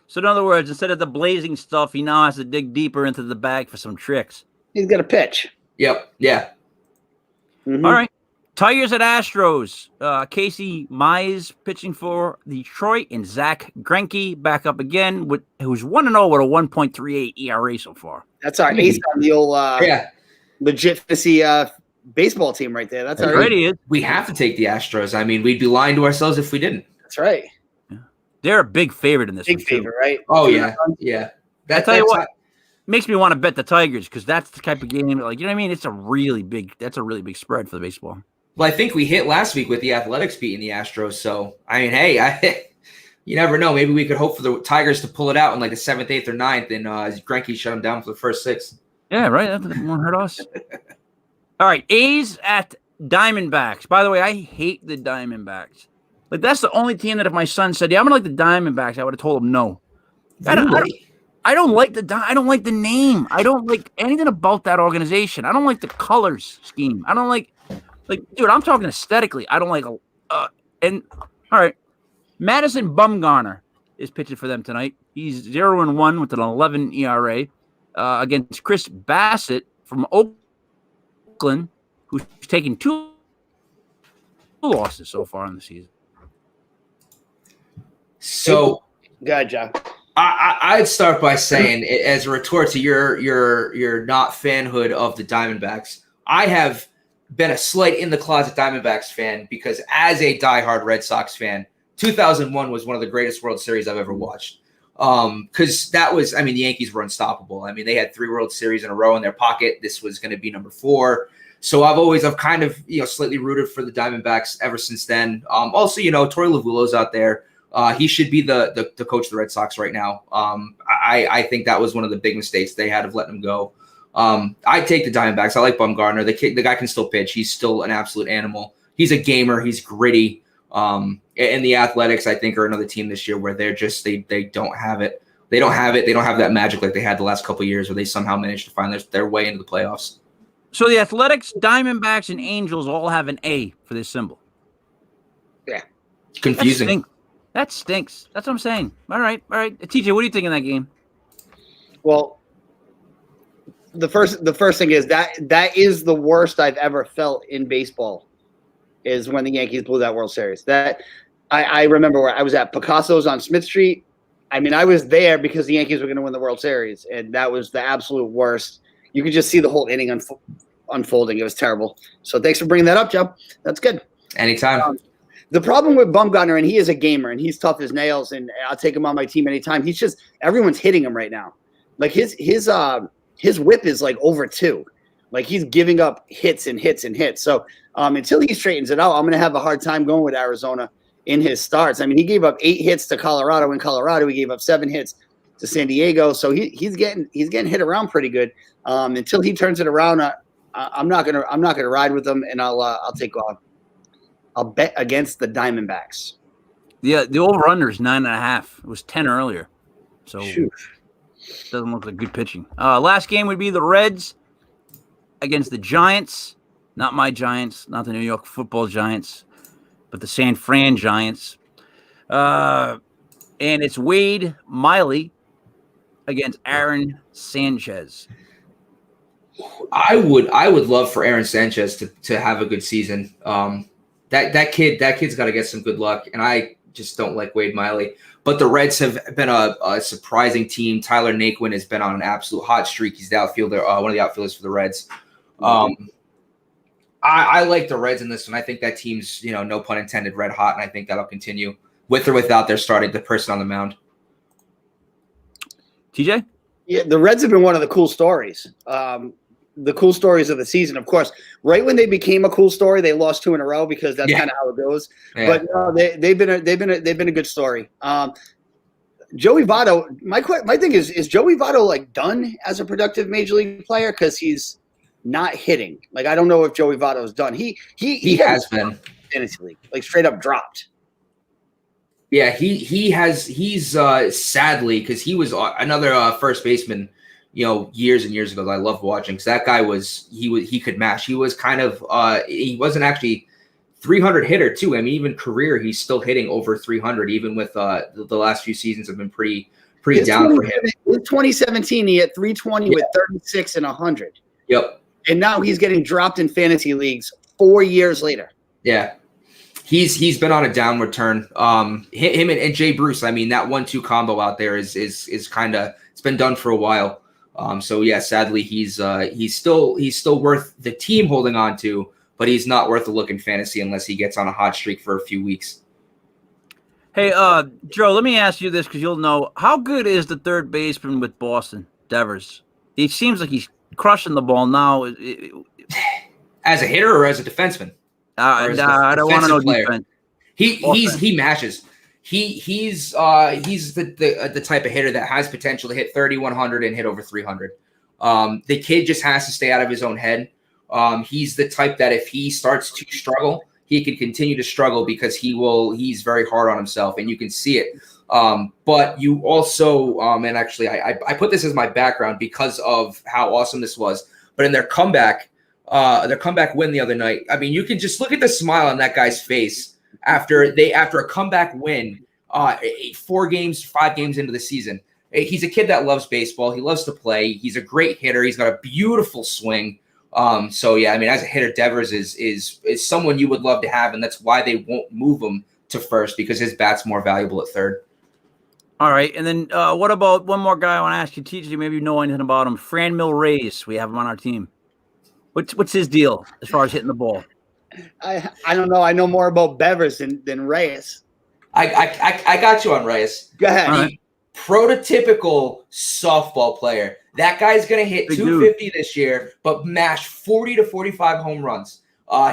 So in other words, instead of the blazing stuff, he now has to dig deeper into the bag for some tricks.
He's got a pitch.
Yep. Yeah.
Mm-hmm.
All right. Tigers at Astros. Casey Mize pitching for Detroit, and Zach Greinke back up again, who's 1-0 with a 1.38 ERA so far.
That's our ace on the old legit fantasy baseball team right there. That's our
ace.
We have to take the Astros. I mean, we'd be lying to ourselves if we didn't.
That's right.
They're a big favorite in this.
Big favorite, right?
Oh yeah, yeah.
I tell you what, makes me want to bet the Tigers because that's the type of game. Like, you know what I mean? That's a really big spread for the baseball.
Well, I think we hit last week with the Athletics beating the Astros. So I mean, hey, you never know. Maybe we could hope for the Tigers to pull it out in like the 7th, 8th, or 9th, and Greinke shut them down for the first 6.
Yeah, right. That won't hurt us. All right, A's at Diamondbacks. By the way, I hate the Diamondbacks. Like, that's the only team that if my son said, "Yeah, I'm gonna like the Diamondbacks," I would have told him no.
Really?
I don't like the name. I don't like anything about that organization. I don't like the colors scheme. I don't like, dude. I'm talking aesthetically. I don't like. And all right, Madison Bumgarner is pitching for them tonight. He's 0-1 with an 11 ERA against Chris Bassett from Oakland, who's taken 2 losses so far in the season.
So,
good job.
I'd start by saying, as a retort to your not fanhood of the Diamondbacks, I have been a slight in the closet Diamondbacks fan because as a diehard Red Sox fan, 2001 was one of the greatest World Series I've ever watched. Because that was, I mean, the Yankees were unstoppable. I mean, they had 3 World Series in a row in their pocket. This was going to be number 4. So I've kind of, slightly rooted for the Diamondbacks ever since then. Also, Torey Lovullo's out there. He should be the coach of the Red Sox right now. I think that was one of the big mistakes they had of letting him go. I take the Diamondbacks. I like Bumgarner. The guy can still pitch. He's still an absolute animal. He's a gamer. He's gritty. And the Athletics, I think, are another team this year where they're just they don't have it. They don't have it. They don't have that magic like they had the last couple of years where they somehow managed to find their way into the playoffs.
So the Athletics, Diamondbacks, and Angels all have an A for this symbol.
Yeah.
Confusing.
That stinks. That's what I'm saying. All right. TJ, what do you think of that game?
Well, the first thing is that is the worst I've ever felt in baseball is when the Yankees blew that World Series. That I remember where I was at Picasso's on Smith Street. I mean, I was there because the Yankees were going to win the World Series, and that was the absolute worst. You could just see the whole inning unfolding. It was terrible. So thanks for bringing that up, Joe. That's good.
Anytime.
The problem with Bumgarner, and he is a gamer, and he's tough as nails, and I'll take him on my team anytime. He's just everyone's hitting him right now. Like his whip is like over 2. Like he's giving up hits and hits and hits. So until he straightens it out, I'm going to have a hard time going with Arizona in his starts. I mean, he gave up 8 hits to Colorado. In Colorado, he gave up 7 hits to San Diego. So he's getting hit around pretty good. Until he turns it around, I'm not gonna ride with him, and I'll bet against the Diamondbacks.
Yeah, the over-under is 9.5. It was 10 earlier. So
Shoot.
Doesn't look like good pitching. Last game would be the Reds against the Giants. Not my Giants, not the New York Football Giants, but the San Fran Giants. And it's Wade Miley against Aaron Sanchez.
I would love for Aaron Sanchez to have a good season. That kid's got to get some good luck, and I just don't like Wade Miley. But the Reds have been a surprising team. Tyler Naquin has been on an absolute hot streak. He's the outfielder, one of the outfielders for the Reds. I like the Reds in this one. I think that team's, no pun intended, red hot, and I think that'll continue with or without their starting the person on the mound.
TJ?
Yeah, the Reds have been one of the cool stories. The cool stories of the season, of course. Right when they became a cool story, they lost 2 in a row because that's kind of how it goes. Yeah. But no, they've been a good story. Joey Votto. My thing is Joey Votto like done as a productive major league player because he's not hitting? Like I don't know if Joey Votto is done. He
has been
fantasy league like straight up dropped.
Yeah, he's sadly because he was another first baseman. Years and years ago that I loved watching because that guy he could mash. He was kind of he wasn't actually 300 hitter too. I mean, even career he's still hitting over 300. Even with the last few seasons have been pretty down for him.
In 2017, he had 320 with 36 and 100.
Yep.
And now he's getting dropped in fantasy leagues 4 years later.
Yeah. He's been on a downward turn. Him and Jay Bruce. I mean, that 1-2 combo out there is kind of it's been done for a while. So yeah, sadly he's still worth the team holding on to, but he's not worth a look in fantasy unless he gets on a hot streak for a few weeks.
Hey, Joe, let me ask you this because you'll know how good is the third baseman with Boston, Devers? He seems like he's crushing the ball now.
As a hitter or as a defenseman?
I don't want to know defense.
He matches. He's the type of hitter that has potential to hit 3,100 and hit over 300. The kid just has to stay out of his own head. He's the type that if he starts to struggle, he can continue to struggle because he's very hard on himself, and you can see it. But you also, and actually I put this as my background because of how awesome this was. But in their comeback win the other night, I mean, you can just look at the smile on that guy's face after a comeback win, 5 games into the season. He's a kid that loves baseball. He loves to play. He's a great hitter. He's got a beautiful swing. So yeah, I mean, as a hitter, Devers is someone you would love to have, and that's why they won't move him to first because his bat's more valuable at third.
All right, and then what about one more guy I want to ask you, TJ? Maybe you know anything about him. Franmil Reyes. We have him on our team. What's his deal as far as hitting the ball?
I don't know. I know more about Devers than Reyes.
I got you on Reyes.
Go ahead.
prototypical softball player. That guy's going to hit
Big
250 this year, but mash 40 to 45 home runs.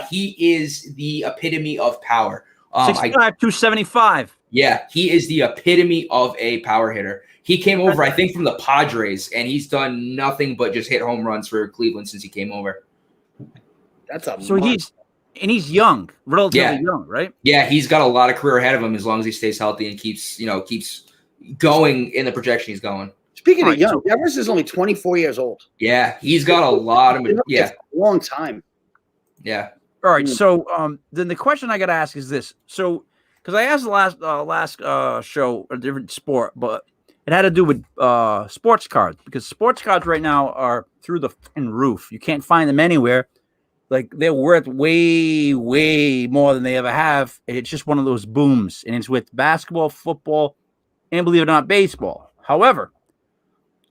He is the epitome of power.
6'5", 275.
Yeah, he is the epitome of a power hitter. He came over, I think, from the Padres, and he's done nothing but just hit home runs for Cleveland since he came over.
That's a
So he's young, relatively
Yeah.
young, right?
Yeah, he's got a lot of career ahead of him as long as he stays healthy and keeps going in the projection he's going.
Speaking
All
of
right,
young,
so-
Devers is only 24 years old.
Yeah, he's got a lot of
It's a long time.
yeah.
All right. So then the question I got to ask is this. So because I asked the last show a different sport, but it had to do with sports cards, because sports cards right now are through the fucking roof. You can't find them anywhere. Like, they're worth way, way more than they ever have. And it's just one of those booms. And it's with basketball, football, and believe it or not, baseball. However,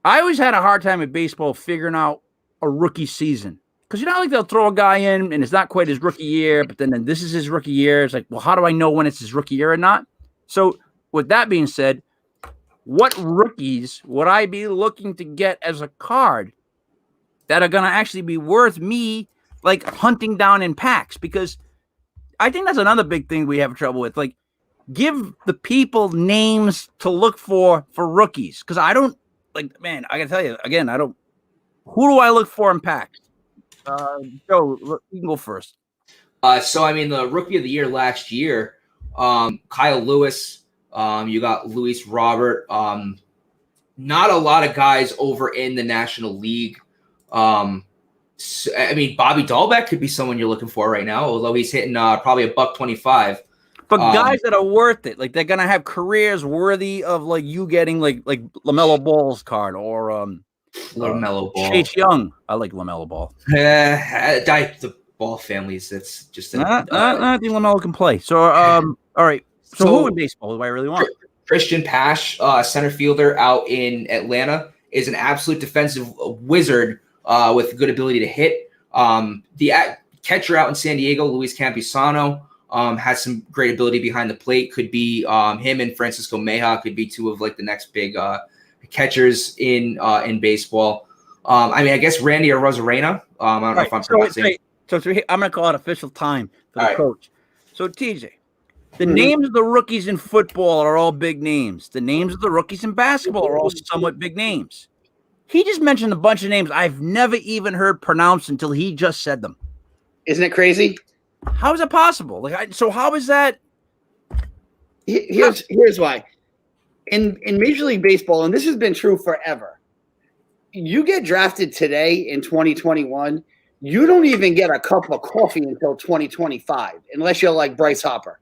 I always had a hard time with baseball figuring out a rookie season. Because like they'll throw a guy in and it's not quite his rookie year, but then this is his rookie year. It's like, well, how do I know when it's his rookie year or not? So with that being said, what rookies would I be looking to get as a card that are going to actually be worth me like hunting down in packs? Because I think that's another big thing we have trouble with. Like, give the people names to look for rookies. Because I don't, like, man, I got to tell you, again, who do I look for in packs? Joe, you can go first.
So I mean, the rookie of the year last year, Kyle Lewis. You got Luis Robert. Not a lot of guys over in the National League. So, I mean, Bobby Dahlbeck could be someone you're looking for right now, although he's hitting probably $125.
But guys that are worth it, like they're gonna have careers worthy of like you getting like LaMelo Ball's card or
LaMelo Ball.
Chase Young. I like LaMelo Ball.
The Ball families. That's just
I think LaMelo can play. So all right. So who in baseball do I really want?
Christian Pash, center fielder out in Atlanta, is an absolute defensive wizard with good ability to hit. The catcher out in San Diego, Luis Campisano, has some great ability behind the plate. Could be him and Francisco Meja could be two of like the next big catchers in baseball. I mean, I guess Randy Arozarena. I don't know if I'm pronouncing.
So I'm going to call it official time for the
All right.
coach. So TJ, the names of the rookies in football are all big names. The names of the rookies in basketball are all somewhat big names. He just mentioned a bunch of names I've never even heard pronounced until he just said them.
Isn't it crazy?
How is it possible? So how is that?
Here's why. In Major League Baseball, and this has been true forever, you get drafted today in 2021, you don't even get a cup of coffee until 2025, unless you're like Bryce Harper.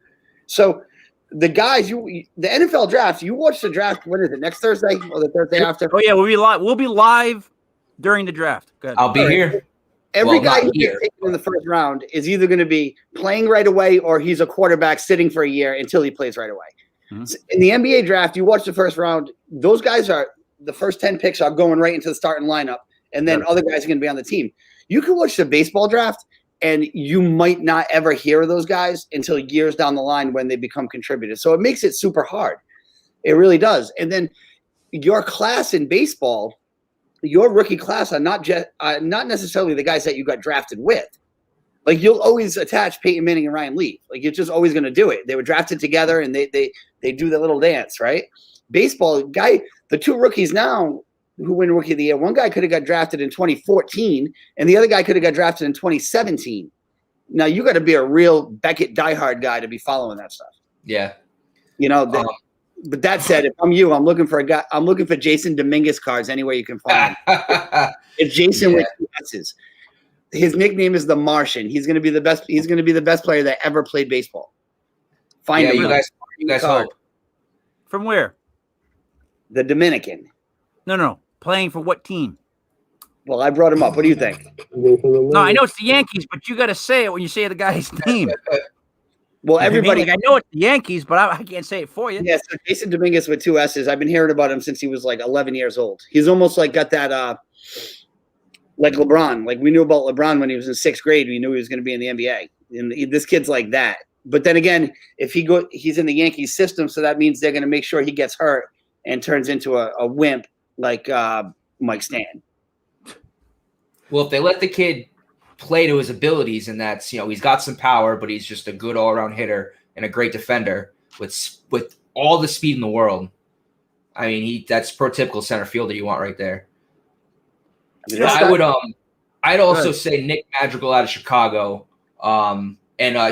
So the guys, the NFL draft, you watch the draft, when is it, next Thursday or the Thursday after?
Oh yeah, we'll be live during the draft. Go ahead.
I'll be here.
Every
Well,
guy
not
who
here.
gets taken in the first round is either going to be playing right away or he's a quarterback sitting for a year until he plays right away.
Mhm.
So in the NBA draft, you watch the first round, those guys are the first 10 picks are going right into the starting lineup, and then other guys are going to be on the team. You can watch the baseball draft, and you might not ever hear of those guys until years down the line when they become contributors. So it makes it super hard. It really does. And then your class in baseball, your rookie class are not necessarily the guys that you got drafted with. Like, you'll always attach Peyton Manning and Ryan Leaf. Like, you're just always going to do it. They were drafted together, and they do the little dance, right? Baseball guy, the two rookies now who win Rookie of the Year, one guy could have got drafted in 2014, and the other guy could have got drafted in 2017. Now, you got to be a real Beckett diehard guy to be following that stuff.
Yeah.
You know, but that said, if I'm you, I'm looking for a guy. I'm looking for Jason Dominguez cards anywhere you can find them. It's Jason with two S's. His nickname is the Martian. He's going to be the best. He's going to be the best player that ever played baseball. Find him.
You guys hope.
From where?
The Dominican.
No. Playing for what team?
Well, I brought him up. What do you think?
No, I know it's the Yankees, but you got to say it when you say the guy's name.
Well, everybody.
I know it's the Yankees, but I can't say it for you.
Yeah, so Jason Dominguez with two S's. I've been hearing about him since he was like 11 years old. He's almost like got that, like LeBron. Like, we knew about LeBron when he was in sixth grade. We knew he was going to be in the NBA. And this kid's like that. But then again, if he's in the Yankees system, so that means they're going to make sure he gets hurt and turns into a wimp like Mike Stanton.
Well, if they let the kid play to his abilities, and that's, he's got some power, but he's just a good all-around hitter and a great defender with all the speed in the world. I mean, that's prototypical center fielder you want right there. I'd also say Nick Madrigal out of Chicago. And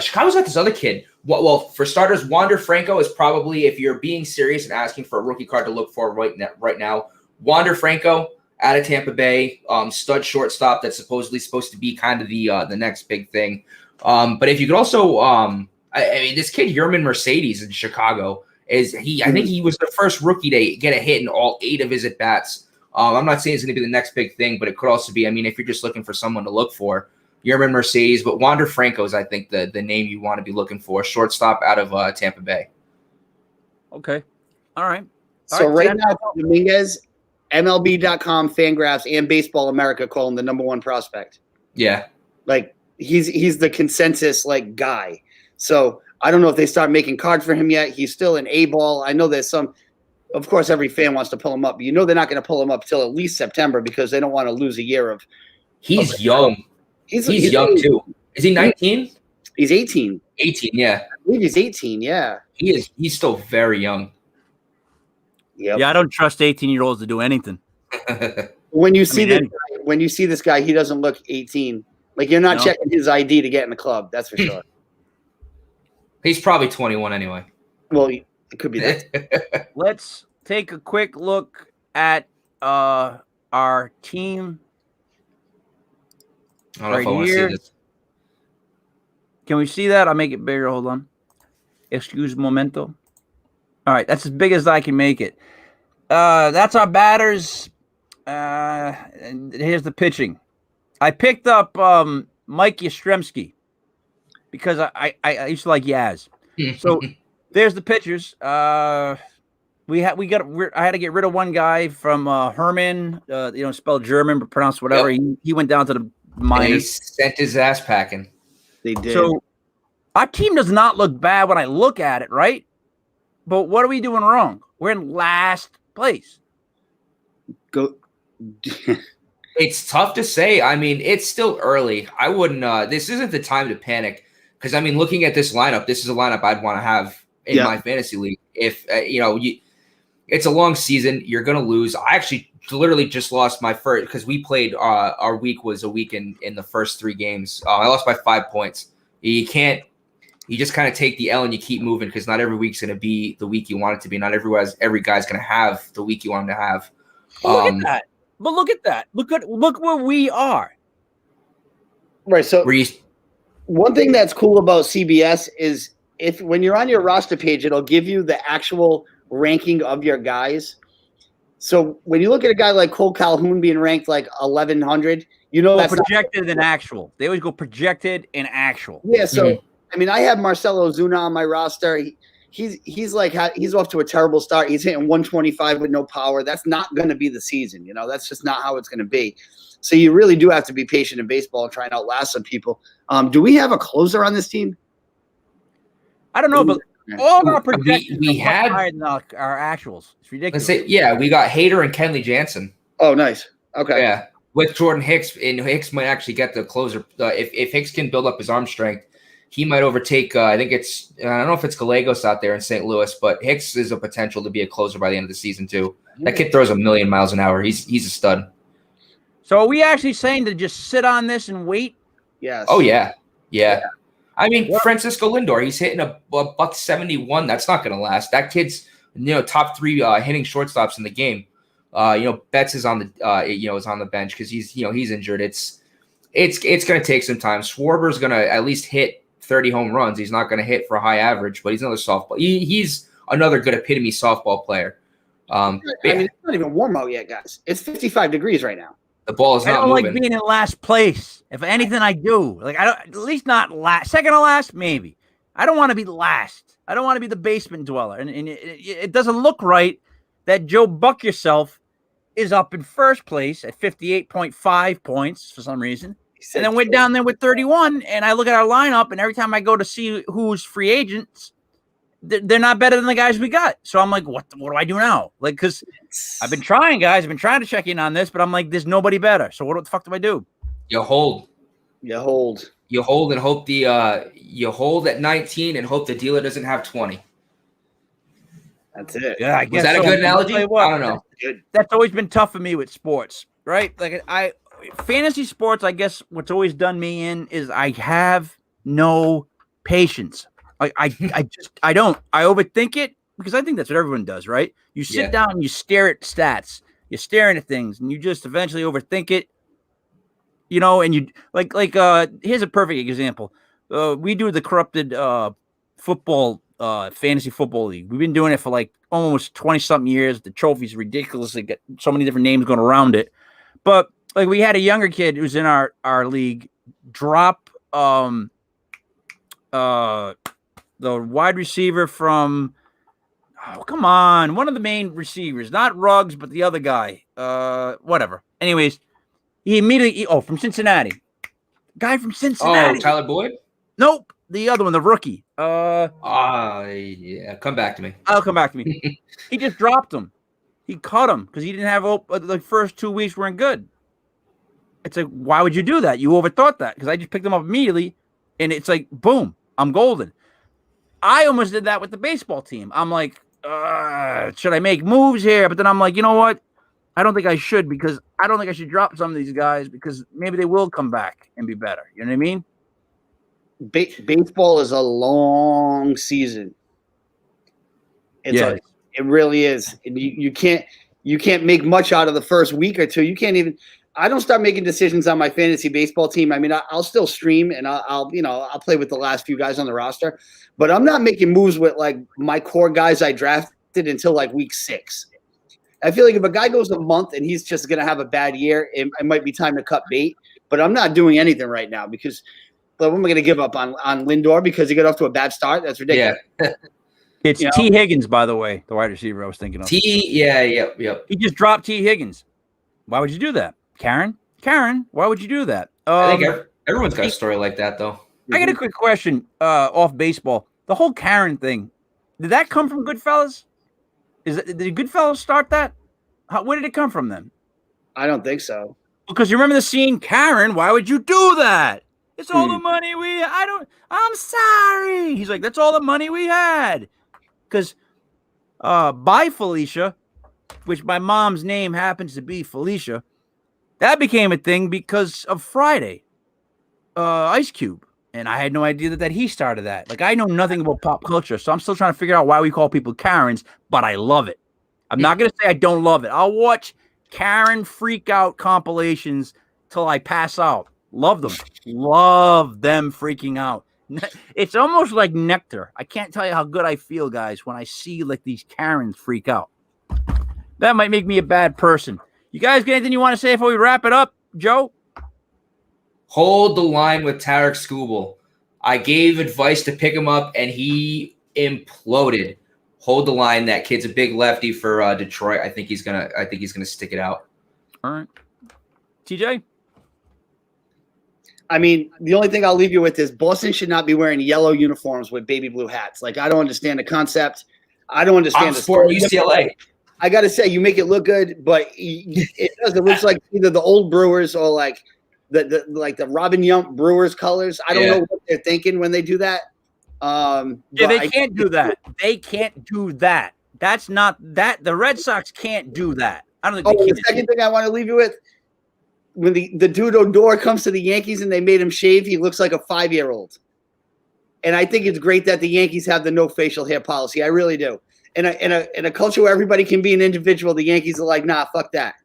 Chicago's got this other kid. Well, for starters, Wander Franco is probably, if you're being serious and asking for a rookie card to look for right now, Wander Franco out of Tampa Bay, stud shortstop that's supposedly supposed to be kind of the next big thing. But if you could also, I mean, this kid Yerman Mercedes in Chicago I think he was the first rookie to get a hit in all 8 of his at bats. I'm not saying it's going to be the next big thing, but it could also be. I mean, if you're just looking for someone to look for, Yerman Mercedes, but Wander Franco is, I think, the name you want to be looking for, shortstop out of Tampa Bay.
Okay, all right.
So right now, Dominguez, MLB.com, Fangraphs, and Baseball America call him the number 1 prospect.
Yeah,
like he's the consensus guy. So I don't know if they start making cards for him yet. He's still an A-ball. I know there's some. Of course, every fan wants to pull him up, but they're not going to pull him up till at least September because they don't want to lose a year of.
He's young. He's young too. Is he 19?
He's 18.
18, yeah.
I believe he's 18. Yeah.
He is. He's still very young.
Yep.
Yeah, I don't trust 18-year-olds to do anything.
When you see this guy, he doesn't look 18. Like you're not checking his ID to get in the club. That's for sure.
He's probably 21 anyway.
Well, it could be that.
Let's take a quick look at our team.
I don't know if I want to see this.
Can we see that? I'll make it bigger. Hold on. Excuse momento. All right, that's as big as I can make it. That's our batters. And here's the pitching. I picked up Mike Yastrzemski because I used to like Yaz. So there's the pitchers. I had to get rid of one guy from Herman. Spelled German but pronounced whatever. Yep. He went down to the minors.
He sent his ass packing.
They did.
So our team does not look bad when I look at it, right? But what are we doing wrong? We're in last place.
Go.
It's tough to say. I mean, it's still early. I wouldn't. This isn't the time to panic because, I mean, looking at this lineup, this is a lineup I'd want to have in my fantasy league. If it's a long season, you're going to lose. I actually literally just lost my first because we played. Our week was a week in the first 3 games. I lost by 5 points. You can't. You just kind of take the L and you keep moving because not every week's going to be the week you want it to be. Not every guy's going to have the week you want him to have.
Look at that. But look at that. Look where we are.
Right. So one thing that's cool about CBS is when you're on your roster page, it'll give you the actual ranking of your guys. So when you look at a guy like Cole Calhoun being ranked like 1100, that's
projected and actual. They always go projected and actual.
Yeah. So I mean, I have Marcelo Ozuna on my roster. He's off to a terrible start. He's hitting 125 with no power. That's not going to be the season. That's just not how it's going to be. So you really do have to be patient in baseball and try and outlast some people. Do we have a closer on this team?
I don't know, but all of our projections
we had
higher than our actuals. It's ridiculous.
Let's say, we got Hader and Kenley Jansen.
Oh, nice. Okay.
Yeah, with Jordan Hicks, and Hicks might actually get the closer. If Hicks can build up his arm strength, he might overtake. I don't know if it's Gallegos out there in St. Louis, but Hicks is a potential to be a closer by the end of the season too. That kid throws 1,000,000 miles an hour. He's a stud.
So are we actually saying to just sit on this and wait?
Yes.
Oh yeah. I mean, Francisco Lindor, he's hitting a $171. That's not going to last. That kid's top 3 hitting shortstops in the game. Betts is on the is on the bench because he's injured. It's going to take some time. Schwarber's going to at least hit 30 home runs. He's not going to hit for a high average, but he's another softball. He's another good epitome softball player.
It's not even warm out yet, guys. It's 55 degrees right now.
The ball is not moving.
I don't like being in last place. If anything, I do. Like I don't. At least not last. Second to last, maybe. I don't want to be last. I don't want to be the basement dweller. And it doesn't look right that Joe Buck yourself is up in first place at 58.5 points for some reason. And then we're down there with 31, and I look at our lineup, and every time I go to see who's free agents, they're not better than the guys we got. So I'm like, what do I do now? Like, because I've been trying, guys. I've been trying to check in on this, but I'm like, there's nobody better. So what the fuck do I do?
You hold.
You hold
and hope you hold at 19 and hope the dealer doesn't have 20.
That's it.
Yeah, I guess
Was that a
so.
good analogy? I don't know.
That's always been tough for me with sports, right? Like fantasy sports, I guess what's always done me in is I have no patience. I don't. I overthink it because I think that's what everyone does, right? You sit down and you stare at stats. You're staring at things and you just eventually overthink it. You know, and you like here's a perfect example. We do the corrupted football fantasy football league. We've been doing it for like almost 20-something years. The trophy's ridiculously got so many different names going around it. But like we had a younger kid who's in our league drop the wide receiver from come on, one of the main receivers, not Ruggs, but the other guy. Whatever. Anyways, he immediately from Cincinnati. Guy from Cincinnati.
Oh, Tyler Boyd?
Nope. The other one, the rookie.
Yeah. Come back to me.
I'll come back to me. He just dropped him. He cut him because he didn't have the first 2 weeks weren't good. It's like, why would you do that? You overthought that because I just picked him up immediately, and it's like, boom, I'm golden. I almost did that with the baseball team. I'm like, should I make moves here? But then I'm like, you know what? I don't think I should because I don't think I should drop some of these guys because maybe they will come back and be better. You know what I mean?
Baseball is a long season. It really is. And you can't make much out of the first week or two. You can't even. I don't start making decisions on my fantasy baseball team. I mean, I'll still stream and I'll play with the last few guys on the roster, but I'm not making moves with like my core guys I drafted until like week 6. I feel like if a guy goes a month and he's just going to have a bad year, it might be time to cut bait. But I'm not doing anything right now because what am I going to give up on Lindor because he got off to a bad start? That's ridiculous.
Yeah.
It's T. Higgins, by the way, the wide receiver I was thinking of.
Yep.
He just dropped T. Higgins. Why would you do that? Karen, why would you do that?
I think everyone's got a story like that, though.
I got a quick question off baseball. The whole Karen thing, did that come from Goodfellas? Did Goodfellas start that? Where did it come from then?
I don't think so.
Because you remember the scene, Karen, why would you do that? It's all the money I'm sorry. He's like, that's all the money we had. Because by Felicia, which my mom's name happens to be Felicia, that became a thing because of Friday, Ice Cube. And I had no idea that he started that. Like, I know nothing about pop culture, so I'm still trying to figure out why we call people Karens, but I love it. I'm not going to say I don't love it. I'll watch Karen freak out compilations till I pass out. Love them. Love them freaking out. It's almost like nectar. I can't tell you how good I feel, guys, when I see like these Karens freak out. That might make me a bad person. You guys got anything you want to say before we wrap it up, Joe?
Hold the line with Tarek Skubal. I gave advice to pick him up, and he imploded. Hold the line. That kid's a big lefty for Detroit. I think he's gonna stick it out.
All right, TJ.
I mean, the only thing I'll leave you with is Boston should not be wearing yellow uniforms with baby blue hats. Like, I don't understand the concept. I don't understand the
sport. UCLA.
I got to say, you make it look good, but it does. It looks like either the old Brewers or like the Robin Yump Brewers colors. I don't know what they're thinking when they do that.
They can't do that. They can't do that. That's not that. The Red Sox can't do that. I don't think.
The second thing I want to leave you with, when the dude Odor comes to the Yankees and they made him shave, he looks like a 5-year-old. And I think it's great that the Yankees have the no facial hair policy. I really do. In a culture where everybody can be an individual, the Yankees are like, nah, fuck that.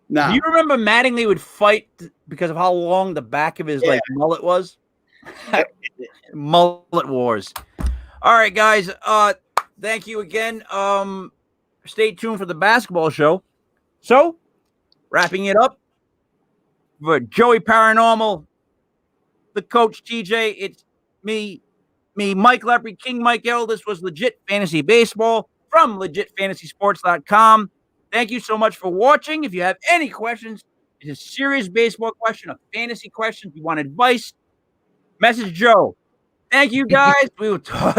Nah.
Do you remember Mattingly would fight because of how long the back of his mullet was? Mullet wars. All right, guys. Thank you again. Stay tuned for the basketball show. So, wrapping it up for Joey Paranormal, the coach TJ. It's me, Mike Lepre, King Mike L. This was Legit Fantasy Baseball from legitfantasysports.com. Thank you so much for watching. If you have any questions, it's a serious baseball question, a fantasy question, if you want advice, message Joe. Thank you, guys. We will talk